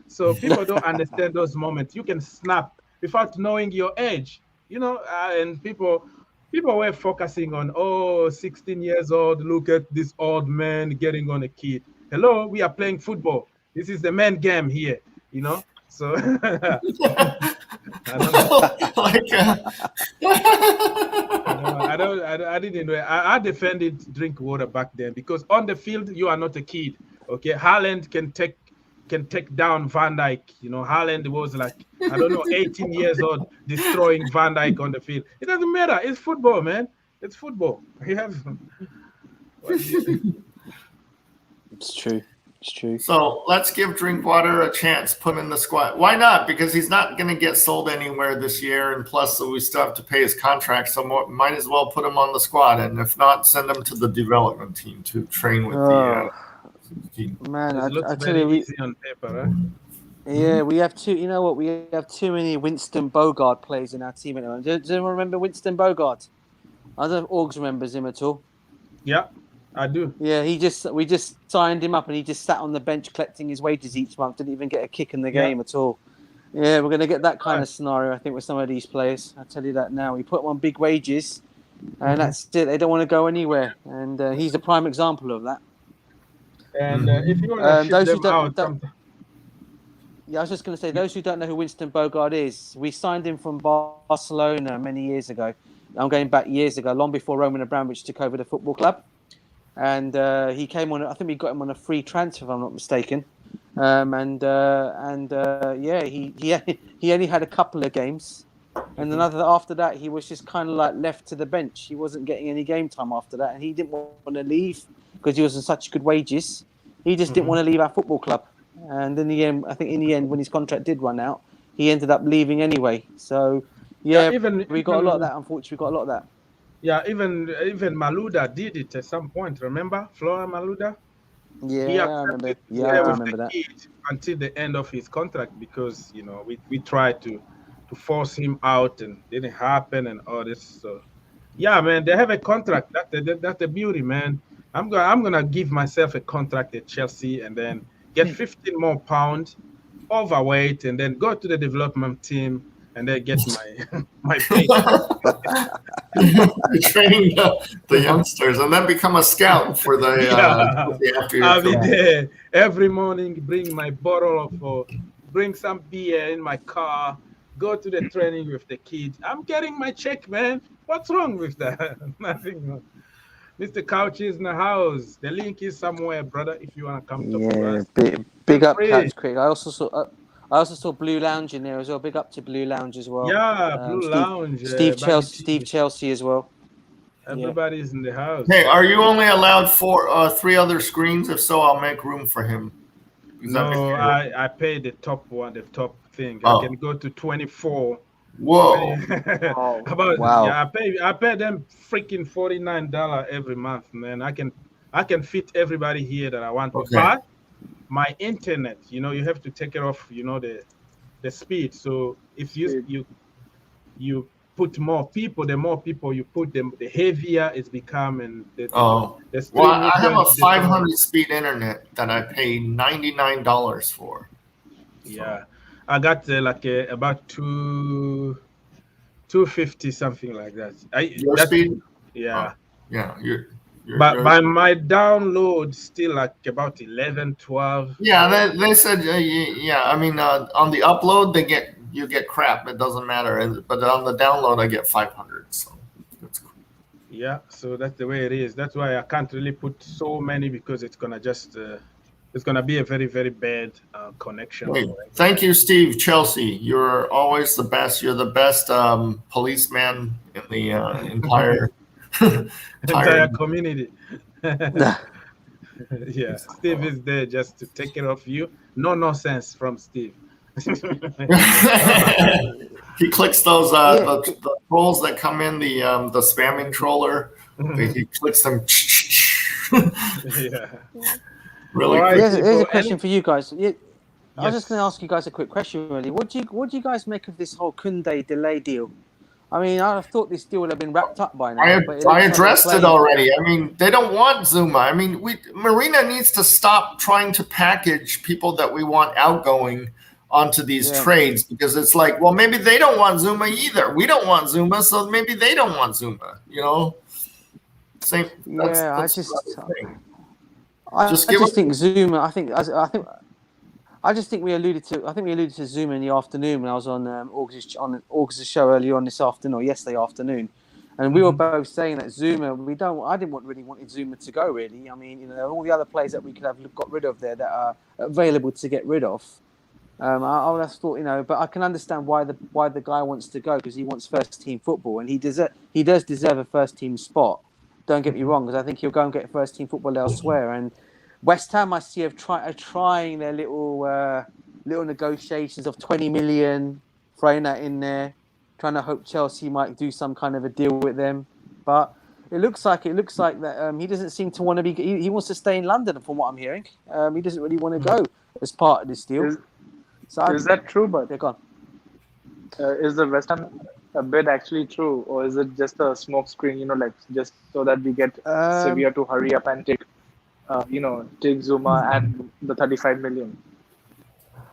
So people don't understand those moments. You can snap without knowing your age, and people were focusing on, 16 years old, look at this old man getting on a kid. Hello, we are playing football. This is the man game here, So I don't know. I didn't know. I defended drink water back then because on the field you are not a kid. Okay, Haaland can take down Van Dijk. Haaland was like 18 years old, destroying Van Dijk on the field. It doesn't matter. It's football, man. It's football. You have. It's true. It's true. So let's give Drinkwater a chance. Put him in the squad. Why not? Because he's not going to get sold anywhere this year, and plus we still have to pay his contract. So might as well put him on the squad, and if not, send him to the development team to train with the team. Man, It looks I tell very you, easy on paper, right? yeah, we have too. You know what? We have too many Winston Bogart players in our team at the moment. Does anyone remember Winston Bogart? I don't know if Orgs remembers him at all. Yeah, I do. Yeah, we just signed him up, and he just sat on the bench collecting his wages each month. Didn't even get a kick in the game at all. Yeah, we're going to get that kind of scenario, I think, with some of these players. I tell you that now. We put them on big wages, and that's it. They don't want to go anywhere, and he's a prime example of that. And if you want to ship them out, yeah, I was just going to say, those who don't know who Winston Bogart is, we signed him from Barcelona many years ago. I'm going back years ago, long before Roman Abramovich took over the football club. And he came on, I think we got him on a free transfer, if I'm not mistaken. He only had a couple of games. And then after that, he was just kind of like left to the bench. He wasn't getting any game time after that. And he didn't want to leave because he was on such good wages. He just didn't want to leave our football club. And in the end, I think when his contract did run out, he ended up leaving anyway. So, we got a lot of that. Unfortunately, we got a lot of that. Yeah, even Malouda did it at some point. Remember, Flora Malouda? Yeah, I remember. Yeah, I remember that. Until the end of his contract, because we tried to force him out and didn't happen and all this. So, yeah, man, they have a contract. That's the beauty, man. I'm gonna give myself a contract at Chelsea and then get 15 more pounds, overweight, and then go to the development team and then get my pay. Training the youngsters and then become a scout for the after I'll be there every morning, bring some beer in my car, go to the training with the kids. I'm getting my check, man. What's wrong with that? Nothing. Mr. Couch is in the house. The link is somewhere, brother, if you want to come to us. Big up Couch Creek. I also saw Blue Lounge in there as well. Big up to Blue Lounge as well. Yeah, Blue Lounge. Steve Chelsea as well. Everybody's in the house. Hey, are you only allowed 3 other screens? If so, I'll make room for him. No, I pay the top one, the top thing. I can go to 24. Whoa! Wow! Yeah, I pay them freaking $49 every month, man. I can fit everybody here that I want to. But my internet, you have to take care of, the speed. So if you put more people, the more people you put, the heavier it's becoming. Well, I have a 500 speed internet that I pay $99 for. Yeah, I got about 250, something like that. Your speed? Yeah. Yeah, but my download still like about 11, 12. Yeah, they said I mean on the upload you get crap. It doesn't matter, but on the download I get 500. So that's cool. Yeah, so that's the way it is. That's why I can't really put so many because it's gonna just it's gonna be a very, very bad connection. Hey, thank you, Steve Chelsea. You're always the best. You're the best policeman in the entire community. Yeah, Steve is there just to take care of you. No nonsense from Steve. He clicks those the trolls that come in the spamming troller. He clicks them. Yeah. Really. Right. Here's a question for you guys. I was just going to ask you guys a quick question. Really, what do you guys make of this whole Kounde delay deal? I mean, I thought this deal would have been wrapped up by now. I addressed it already. I mean, they don't want Zouma. I mean, Marina needs to stop trying to package people that we want outgoing onto these trades, because it's like, well, maybe they don't want Zouma either. We don't want Zouma, so maybe they don't want Zouma. Same. I just think Zouma. I just think we alluded to Zouma in the afternoon when I was on August's show earlier on this afternoon or yesterday afternoon, and we were both saying that Zouma. I didn't really wanted Zouma to go. Really, I mean, all the other players that we could have got rid of there that are available to get rid of. I would have thought, but I can understand why the guy wants to go, because he wants first team football, and he does deserve a first team spot. Don't get me wrong, because I think he'll go and get first team football elsewhere. And West Ham, I see, have trying their little negotiations of 20 million, throwing that in there, trying to hope Chelsea might do some kind of a deal with them. But it looks like that he doesn't seem to want to be. He wants to stay in London, from what I'm hearing. He doesn't really want to go as part of this deal. Is that true, bud? They're gone. Is the West Ham bid actually true, or is it just a smoke screen? Just so that we get Sevilla to hurry up and take, take Zouma and the 35 million.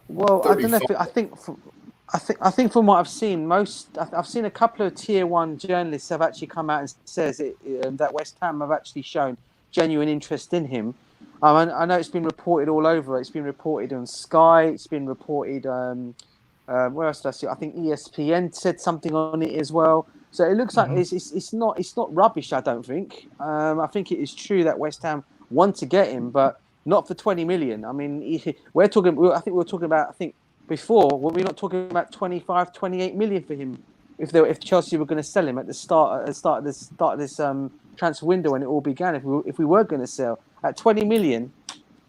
Well, I don't know. I think from what I've seen, I've seen a couple of tier 1 journalists have actually come out and says that West Ham have actually shown genuine interest in him. I know it's been reported all over. It's been reported on Sky. It's been reported. Where else did I see it? I think ESPN said something on it as well. So it looks like it's not rubbish. I don't think. I think it is true that West Ham want to get him, but not for 20 million. I mean, we're talking. I think we were talking about. I think before, were we not talking about 25, 28 million for him? If Chelsea were going to sell him at the start of this transfer window when it all began, if we were going to sell at 20 million,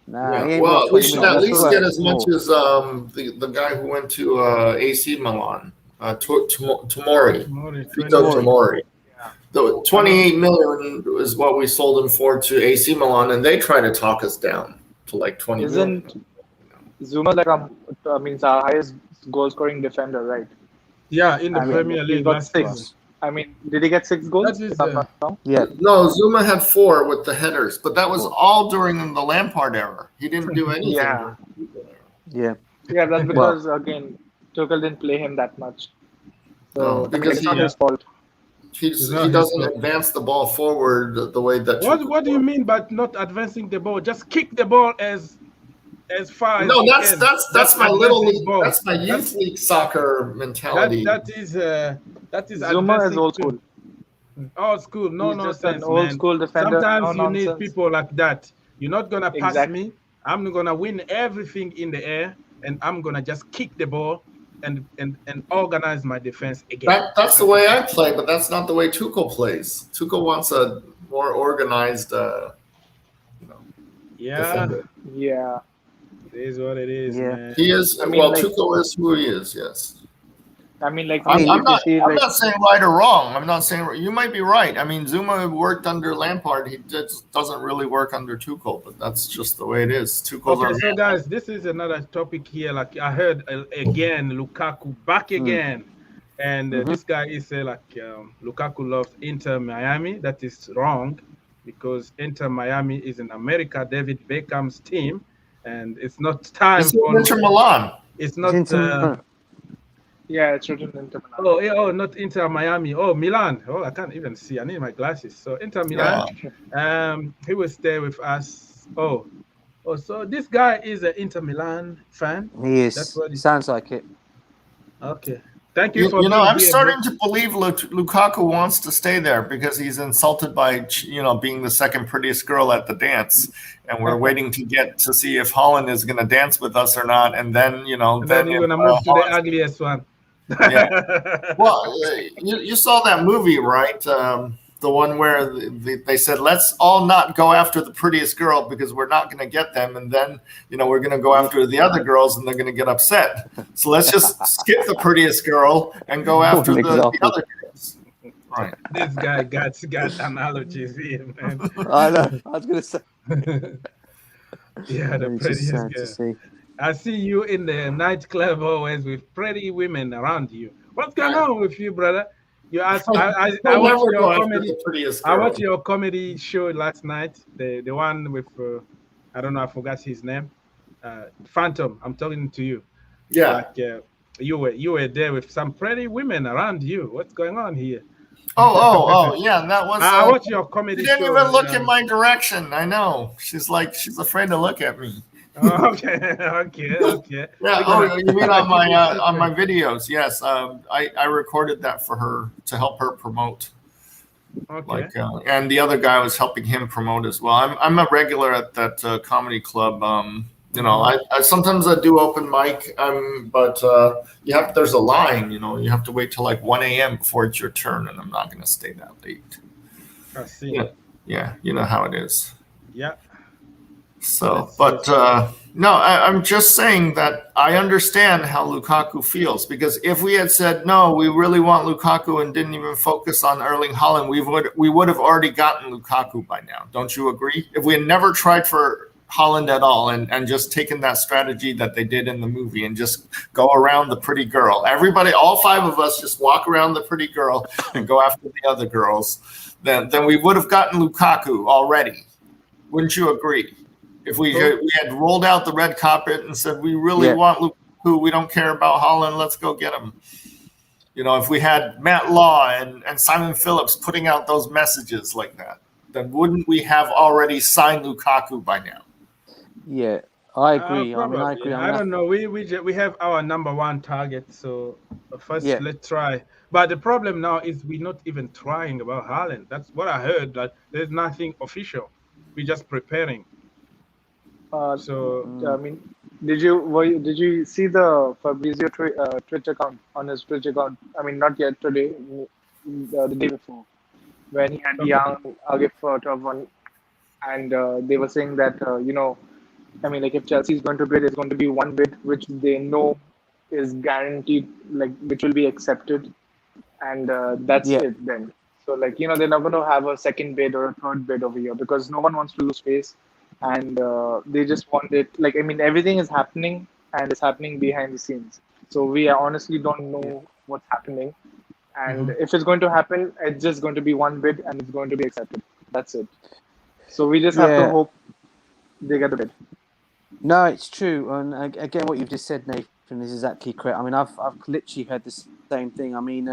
well, we should at least get as much as the guy who went to AC Milan, Tomori. The 28 million is what we sold him for to AC Milan, and they try to talk us down to like 20 million. Isn't Zouma means our highest goal scoring defender, right? Yeah, in the Premier League. He got 6. Did he get 6 goals? Yeah. No, Zouma had 4 with the headers, but that was all during the Lampard era. He didn't do anything. Yeah. Yeah, that's because again, Tuchel didn't play him that much. So because it's not his fault. He doesn't advance the ball forward the way that. What do you mean by not advancing the ball? Just kick the ball as far as. No, that's my little league. That's my youth league soccer mentality. That is Zouma is old school. Old school, no nonsense, an old school defender. Sometimes no you nonsense. need people like that. You're not gonna pass me. I'm gonna win everything in the air, and I'm gonna just kick the ball and organize my defense again. That's the way I play, but that's not the way Tuchel plays. Tuchel wants a more organized. Defender. Yeah. It is what it is, man. He is. Tuchel is who he is. Yes. I'm not saying right or wrong. I'm not saying you might be right. Zouma worked under Lampard. He just doesn't really work under Tuchel, but that's just the way it is. Okay, so guys, this is another topic here. Like I heard again, Lukaku back again, and this guy is Lukaku loves Inter Miami. That is wrong, because Inter Miami is in America, David Beckham's team, and it's not time for Inter Milan. It's not. Yeah, it's written Inter Milan. Oh, not Inter Miami. Oh, Milan. Oh, I can't even see. I need my glasses. So Inter Milan. Yeah. He will stay with us. Oh, so this guy is an Inter Milan fan. He is. That's what sounds like it. Okay. Thank you for. I'm starting to believe Lukaku wants to stay there because he's insulted by being the second prettiest girl at the dance, and we're waiting to see if Haaland is going to dance with us or not, and then then you're going to move to the ugliest one. Yeah. Well, you saw that movie, right? The one where they said, let's all not go after the prettiest girl because we're not going to get them. And then, we're going to go after the other girls and they're going to get upset. So let's just skip the prettiest girl and go after the other girls. Right. This guy got analogies here, man. I know. I was going to say. Yeah, the prettiest girl. I see you in the nightclub always with pretty women around you. What's going on with you, brother? You asked. I watched your comedy show last night. The one with I don't know. I forgot his name. Phantom. I'm talking to you. Yeah. You were there with some pretty women around you. What's going on here? Oh, yeah. That was. I watched your comedy. She didn't even look in my direction. I know. She's afraid to look at me. Okay. Yeah. Oh, you mean on my videos? Yes. I recorded that for her to help her promote. Okay. And the other guy was helping him promote as well. I'm a regular at that comedy club. You know, I sometimes I do open mic, but there's a line. You know, you have to wait till like 1 a.m. before it's your turn, and I'm not going to stay that late. I see. Yeah, you know how it is. Yeah. So, no, I'm just saying that I understand how Lukaku feels, because if we had said no, we really want Lukaku and didn't even focus on Erling Haaland, we would have already gotten Lukaku by now. Don't you agree? If we had never tried for Haaland at all and just taken that strategy that they did in the movie and just go around the pretty girl, everybody, all five of us, just walk around the pretty girl and go after the other girls, then we would have gotten Lukaku already. Wouldn't you agree? If we had rolled out the red carpet and said, we really want Lukaku, we don't care about Haaland, let's go get him. You know, if we had Matt Law and Simon Phillips putting out those messages like that, then wouldn't we have already signed Lukaku by now? Yeah, I agree. Probably. I agree. I don't know. We have our number one target, so first let's try. But the problem now is we're not even trying about Haaland. That's what I heard. That there's nothing official. We're just preparing. I mean, did you see the Fabrizio Twitter account on his Twitter account? I mean, not yet today, the day before, when he had young Agif top one, and they were saying that you know, I mean, like if Chelsea is going to bid, it's going to be one bid which they know is guaranteed, like which will be accepted, and that's it then. So like, you know, they're not going to have a second bid or a third bid over here because no one wants to lose face. And they just want it, like, I mean, everything is happening and it's happening behind the scenes. So we honestly don't know what's happening. And if it's going to happen, it's just going to be one bid and it's going to be accepted. That's it. So we just have to hope they get the bid. No, it's true. And again, what you've just said, Nathan, is exactly correct. I mean, I've literally heard the same thing. I mean,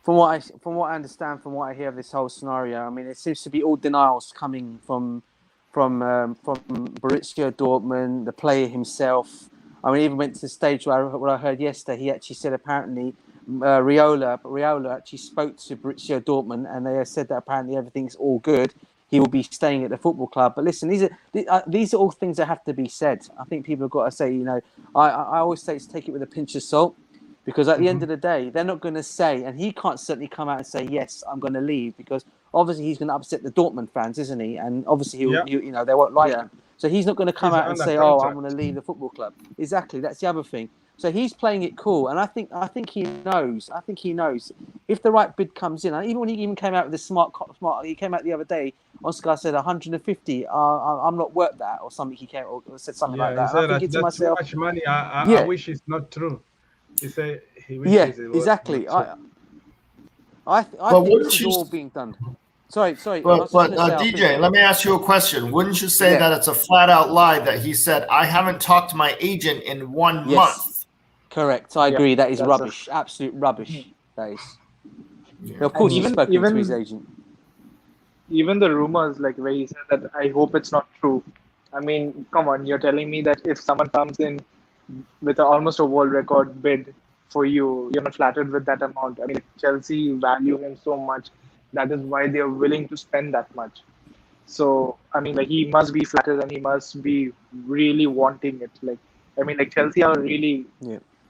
from what I understand, from what I hear of this whole scenario, I mean, it seems to be all denials coming from Borussia Dortmund, the player himself. I mean, even went to the stage where what I heard yesterday, he actually said apparently Raiola actually spoke to Borussia Dortmund and they said that apparently everything's all good. He will be staying at the football club. But listen, these are all things that have to be said. I think people have got to say, you know, I always say take it with a pinch of salt. Because at the end of the day, they're not going to say, and he can't certainly come out and say, yes, I'm going to leave, because obviously he's going to upset the Dortmund fans, isn't he? And obviously, you know, they won't like him. So he's not going to come out and say, oh, I'm going to leave the football club. Exactly. That's the other thing. So he's playing it cool. And I think he knows. I think he knows. If the right bid comes in, and even when he even came out with the smart, he came out the other day, Oscar said 150, I'm not worth that, or something. He came or said something like that. Said I think that's myself, too much money. I wish it's not true. He said he wishes it was exactly. I think this is all being done. Sorry. But DJ, let me ask you a question. Wouldn't you say that it's a flat out lie that he said, I haven't talked to my agent in 1 month? Correct. I agree. That is rubbish. Absolute rubbish. That is. Of course, he's spoken to his agent. Even the rumors, like where he said that, I hope it's not true. I mean, come on, you're telling me that if someone comes in with almost a world record bid for you, you're not flattered with that amount. I mean, Chelsea value him so much. That is why they're willing to spend that much. So, I mean, like, he must be flattered and he must be really wanting it. Like, I mean, like, Chelsea are really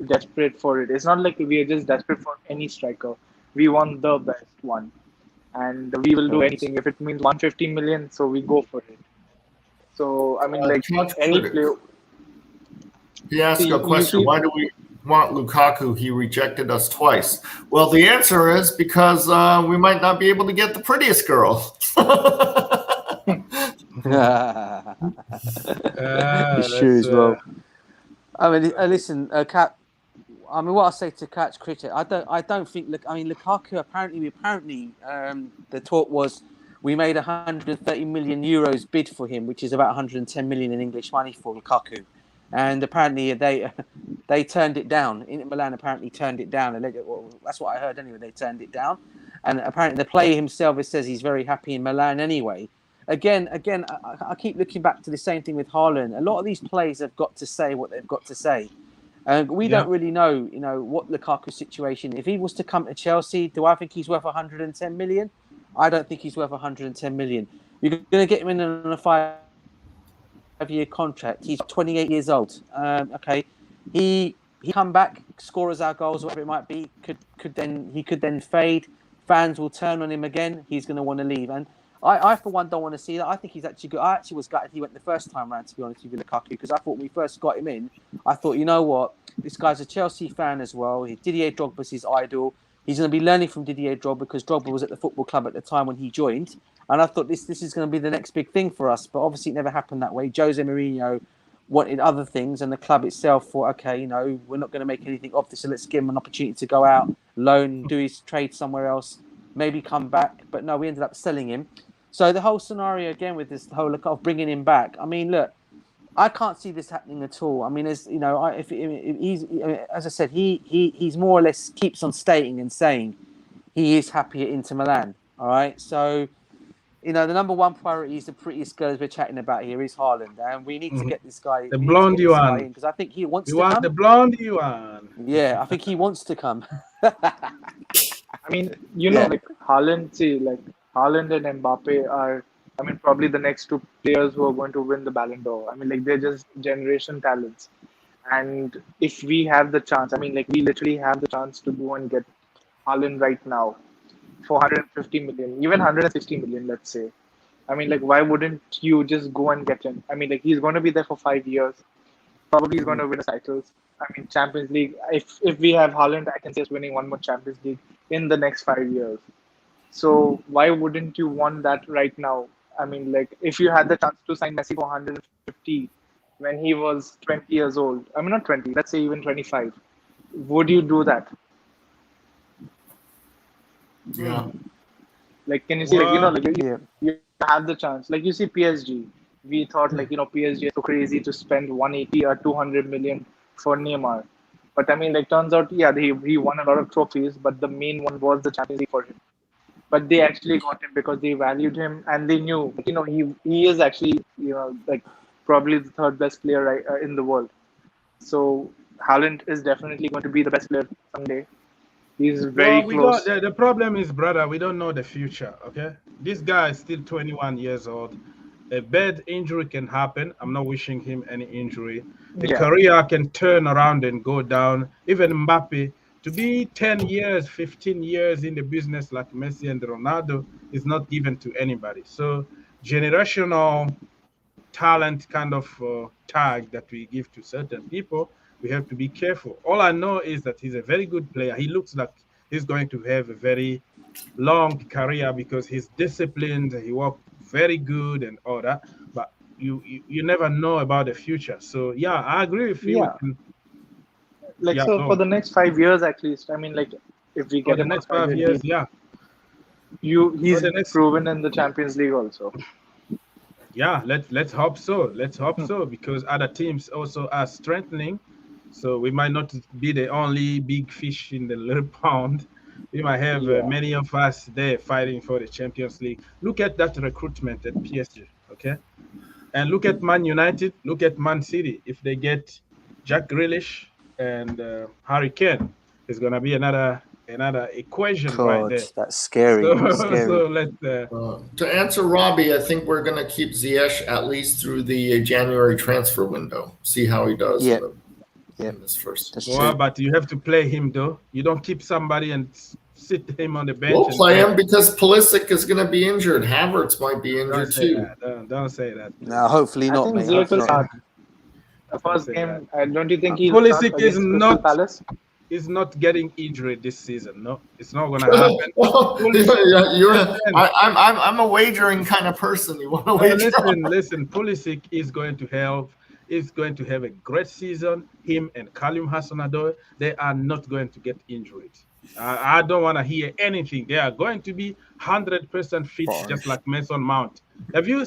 desperate for it. It's not like we are just desperate for any striker. We want the best one. And we will do anything. If it means 150 million, so we go for it. So, I mean, like, any player... He asked a question, why do we want Lukaku? He rejected us twice. Well, the answer is because we might not be able to get the prettiest girl. It's true as well. I mean, listen, Kat. I mean, what I say to Kat's critic, I don't think. I mean, Lukaku. Apparently, the talk was we made 130 million euros bid for him, which is about 110 million in English money for Lukaku. And apparently they turned it down. Inter Milan apparently turned it down. Well, that's what I heard anyway. They turned it down. And apparently the player himself says he's very happy in Milan anyway. Again, I keep looking back to the same thing with Haaland. A lot of these players have got to say what they've got to say. And we don't really know, what Lukaku's situation. If he was to come to Chelsea, do I think he's worth 110 million? I don't think he's worth 110 million. You're going to get him in on a 5 5-year contract. He's 28 years old. Okay, he come back, score us our goals, whatever it might be. Could then fade. Fans will turn on him again. He's going to want to leave, and I for one don't want to see that. I think he's actually good. I actually was gutted he went the first time round, to be honest with you, Lukaku, because I thought when we first got him in, I thought, you know what, this guy's a Chelsea fan as well. Didier Drogba's his idol. He's going to be learning from Didier Drogba because Drogba was at the football club at the time when he joined. And I thought this is going to be the next big thing for us. But obviously it never happened that way. Jose Mourinho wanted other things, and the club itself thought, okay, we're not going to make anything of this, so let's give him an opportunity to go out, loan, do his trade somewhere else, maybe come back. But no, we ended up selling him. So the whole scenario again with this whole look of bringing him back, I mean, look, I can't see this happening at all. I mean, as I said, he's more or less keeps on stating and saying he is happy at Inter Milan. All right, so the number one priority is the prettiest girl as we're chatting about here is Haaland, and we need to get this guy, the blondie one, because I think he wants you to want come. the blondie one. Yeah, I think he wants to come. I mean, like Haaland, Haaland and Mbappe are, I mean, probably the next two players who are going to win the Ballon d'Or. I mean, like, they're just generation talents. And if we have the chance, I mean, like, we literally have the chance to go and get Haaland right now for 150 million, even 160 million, let's say. I mean, like, why wouldn't you just go and get him? I mean, like, he's going to be there for 5 years. Probably he's going to win a titles. I mean, Champions League, if we have Haaland, I can see us winning one more Champions League in the next 5 years. So why wouldn't you want that right now? I mean, like, if you had the chance to sign Messi for 150 when he was 20 years old, I mean, not 20, let's say even 25, would you do that? Yeah. Like, can you see, you have the chance. Like, you see PSG. We thought, PSG is so crazy to spend 180 or 200 million for Neymar. But, I mean, like, turns out, he won a lot of trophies, but the main one was the Champions League for him. But they actually got him because they valued him and they knew, he is actually, like, probably the third best player in the world. So Haaland is definitely going to be the best player someday. He's very close. The problem is, brother, we don't know the future, okay? This guy is still 21 years old. A bad injury can happen. I'm not wishing him any injury. The career can turn around and go down. Even Mbappe, to be 10 years, 15 years in the business like Messi and Ronaldo is not given to anybody. So generational talent kind of tag that we give to certain people, we have to be careful. All I know is that he's a very good player. He looks like he's going to have a very long career because he's disciplined. He worked very good and all that. But you never know about the future. So, yeah, I agree with you. Yeah. For the next 5 years at least, I mean, like, if we get the next 5 years, he's proven in the Champions League also. Yeah, let's hope so. Let's hope so, because other teams also are strengthening. So we might not be the only big fish in the little pond. We might have many of us there fighting for the Champions League. Look at that recruitment at PSG, okay? And look at Man United. Look at Man City. If they get Jack Grealish and Harry Kane, there's gonna be another equation right there. That's scary. So let's. To answer Robbie, I think we're gonna keep Ziyech at least through the January transfer window. See how he does. In this first. But you have to play him though. You don't keep somebody and sit him on the bench. We'll play him because Pulisic is going to be injured. Havertz might be injured too. Don't say that. No, hopefully not. I think Ziyech will start. The first game, don't you think he'll Pulisic start is not Palace? Is not getting injured this season. No, it's not going to happen. I'm a wagering kind of person. You want to wager? Listen. Pulisic is going to help. Is going to have a great season. Him and Kalim Hassanador, they are not going to get injured. I don't want to hear anything. They are going to be 100% fit, just like Mason Mount. Have you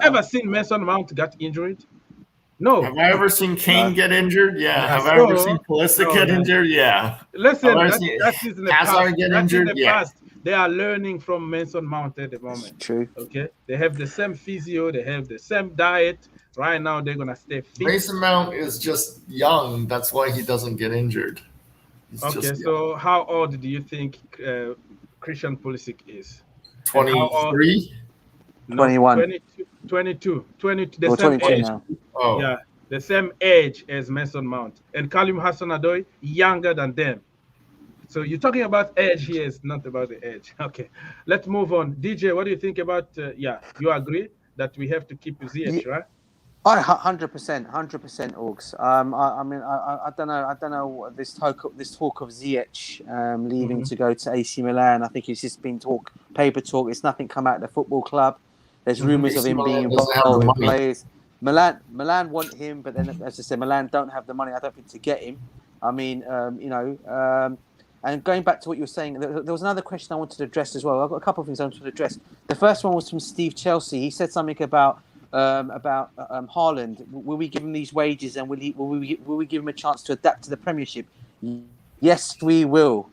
ever seen Mason Mount get injured? No. Have I ever seen Kane get injured? Yeah. Have I ever seen Pulisic get injured? Yeah. Listen, that is in the Hazard get injured? Past. They are learning from Mason Mount at the moment. It's true. Okay. They have the same physio. They have the same diet. Right now, they're gonna stay fit. Mason Mount is just young. That's why he doesn't get injured. So how old do you think Christian Pulisic is? 23? 21. 22, the Or same 22 age. now. Oh, Yeah, the same age as Mason Mount. And Kalim Hassan-Odoi, younger than them. So you're talking about age here, it's not about the age. Okay, let's move on. DJ, what do you think about, you agree that we have to keep ZH, right? 100%, Orgs. I don't know what this talk of Ziyech leaving to go to AC Milan. I think it's just been paper talk. It's nothing come out of the football club. There's rumours of AC him being Milan doesn't have the involved with money. players. Milan want him, but then, as I said, Milan don't have the money, I don't think, to get him. I mean, and going back to what you were saying, there was another question I wanted to address as well. I've got a couple of things I wanted to address. The first one was from Steve Chelsea. He said something about Haaland. Will we give him these wages, and will we give him a chance to adapt to the Premiership? Yes, we will.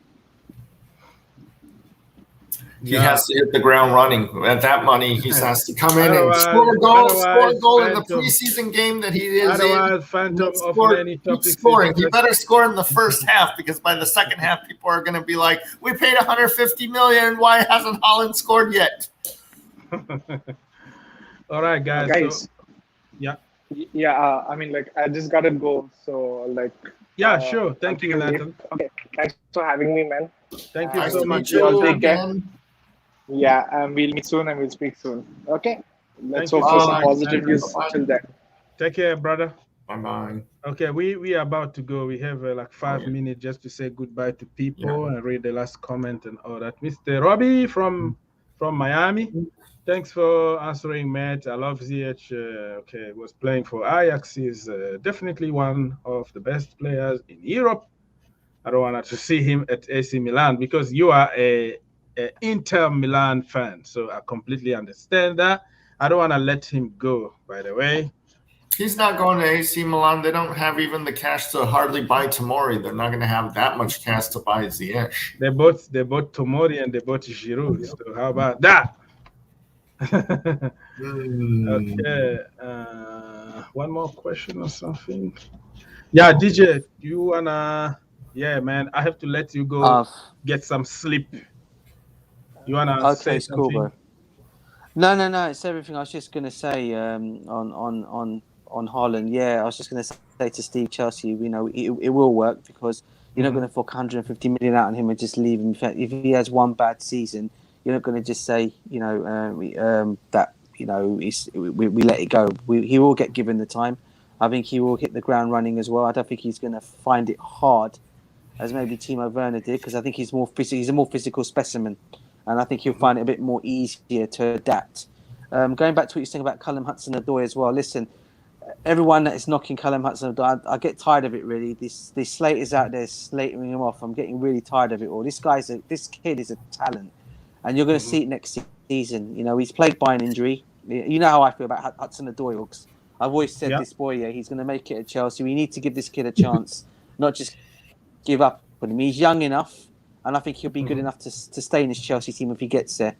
He has to hit the ground running. At that money, he has to come in and Otherwise- score a goal in the Phantom. preseason game that he is in. Otherwise, Phantom Keep of many topics. scoring. He better score in the first half, because by the second half, people are going to be like, "We paid 150 million. Why hasn't Haaland scored yet?" All right, guys. Guys. So, yeah. Yeah, I mean, like, I just gotta go. So, like. Yeah, sure. Thank you, Nathan. Okay, thanks for having me, man. Thank you Nice so to much. meet you Take care. again. Yeah, we'll meet soon and we'll speak soon. Okay? Let's Thank hope you for so some much. positive news till then. Take care, brother. Bye-bye. Okay, we are about to go. We have like 5 minutes just to say goodbye to people and read the last comment and all that. Mr. Robbie from Miami, thanks for answering, Matt. I love ZH. Was playing for Ajax. He's definitely one of the best players in Europe. I don't want to see him at AC Milan because you are a Inter Milan fan, so I completely understand that. I don't want to let him go, by the way. He's not going to AC Milan. They don't have even the cash to hardly buy Tomori. They're not going to have that much cash to buy Ziyech. They bought Tomori and they bought Giroud. So how about that? Okay. One more question or something. Yeah, DJ, you wanna? Yeah, man. I have to let you go get some sleep. You wanna say something? Cool, bro. No. It's everything. I was just gonna say on Haaland. Yeah, I was just gonna say to Steve Chelsea, it will work because you're not going to fork 150 million out on him and just leave him. If he has one bad season, you're not going to just say we let it go. He will get given the time. I think he will hit the ground running as well. I don't think he's going to find it hard as maybe Timo Werner did, because I think he's a more physical specimen, and I think he'll find it a bit more easier to adapt. Going back to what you're saying about Callum Hudson-Odoi as well. Listen, everyone that is knocking Callum Hudson-Odoi, I get tired of it really. This slate is out there slating him off. I'm getting really tired of it all. This kid is a talent, and you're going to see it next season. He's plagued by an injury. You know how I feel about Hudson-Odoi, Hawks. I've always said this boy, he's going to make it at Chelsea. We need to give this kid a chance, not just give up on him. He's young enough, and I think he'll be good enough to stay in this Chelsea team if he gets there.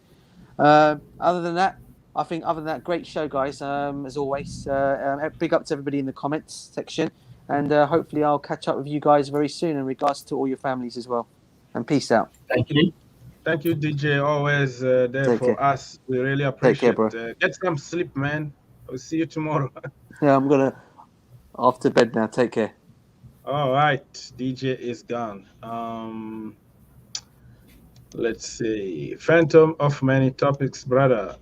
Other than that, great show, guys. As always, big up to everybody in the comments section, and hopefully I'll catch up with you guys very soon in regards to all your families as well. And peace out. Thank you. Thank you, DJ. Always there Take for care. us. We really appreciate bro. it. Get some sleep, man. I'll see you tomorrow. Yeah, I'm gonna off to bed now. Take care. All right, DJ is gone. Let's see. Phantom of many topics, brother.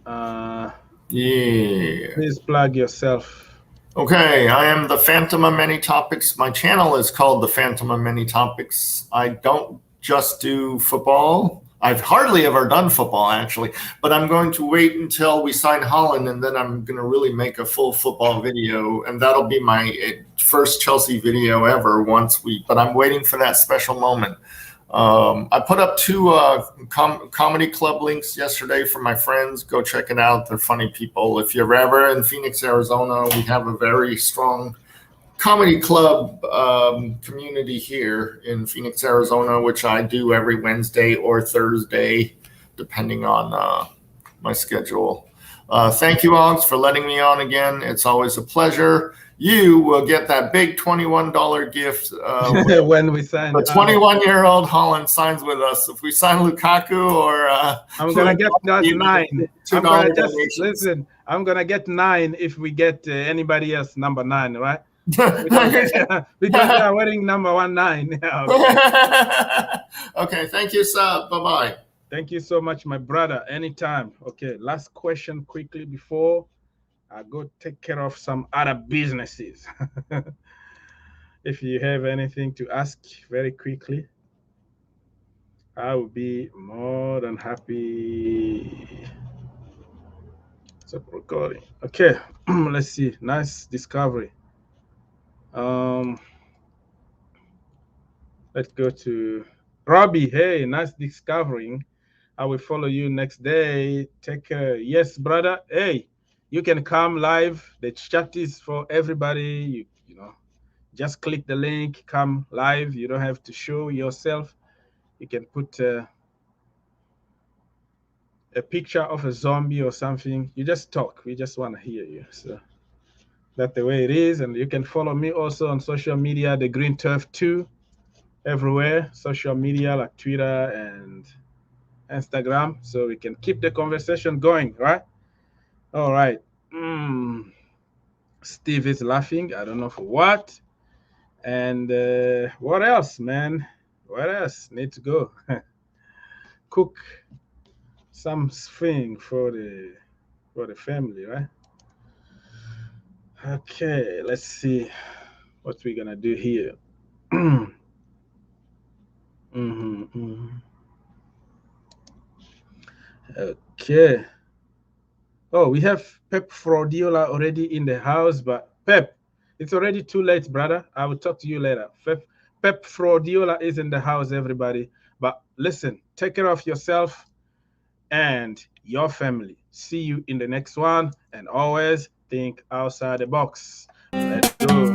Please plug yourself. Okay, I am the Phantom of Many Topics. My channel is called the Phantom of Many Topics. I don't just do football. I've hardly ever done football, actually, but I'm going to wait until we sign Haaland, and then I'm going to really make a full football video, and that'll be my first Chelsea video ever but I'm waiting for that special moment. I put up 2 comedy club links yesterday for my friends. Go check it out. They're funny people. If you're ever in Phoenix, Arizona, we have a very strong comedy club community here in Phoenix, Arizona, which I do every Wednesday or Thursday, depending on my schedule. Thank you, Oggs, for letting me on again. It's always a pleasure. you will get that big $21 gift when we sign. The 21-year-old Haaland signs with us. If we sign Lukaku or I'm gonna get that 9. I'm gonna just donations. listen. I'm gonna get 9 if we get anybody else number 9, right? Because they are wearing number 19. Okay, thank you, sir. Bye-bye. Thank you so much, my brother. Anytime. Okay, last question quickly before I go take care of some other businesses. If you have anything to ask very quickly, I will be more than happy. Stop recording. Okay, let's see. Nice discovery. Let's go to Robbie. Hey, nice discovering. I will follow you next day. Take care. Yes, brother. Hey, you can come live. The chat is for everybody. You know, just click the link, come live. You don't have to show yourself. You can put a picture of a zombie or something. You just talk. We just want to hear you. So that's the way it is. And you can follow me also on social media, the Green Turf 2, everywhere. Social media like Twitter and Instagram, so we can keep the conversation going, right? All right. Steve is laughing. I don't know for what. And what else, man? What else? Need to go cook something for the family, right? Okay, let's see what we're gonna do here. Okay. Oh, we have Pep Fraudiola already in the house, but Pep, it's already too late, brother. I will talk to you later. Pep Fraudiola is in the house, everybody. But listen, take care of yourself and your family. See you in the next one, and always think outside the box. Let's go.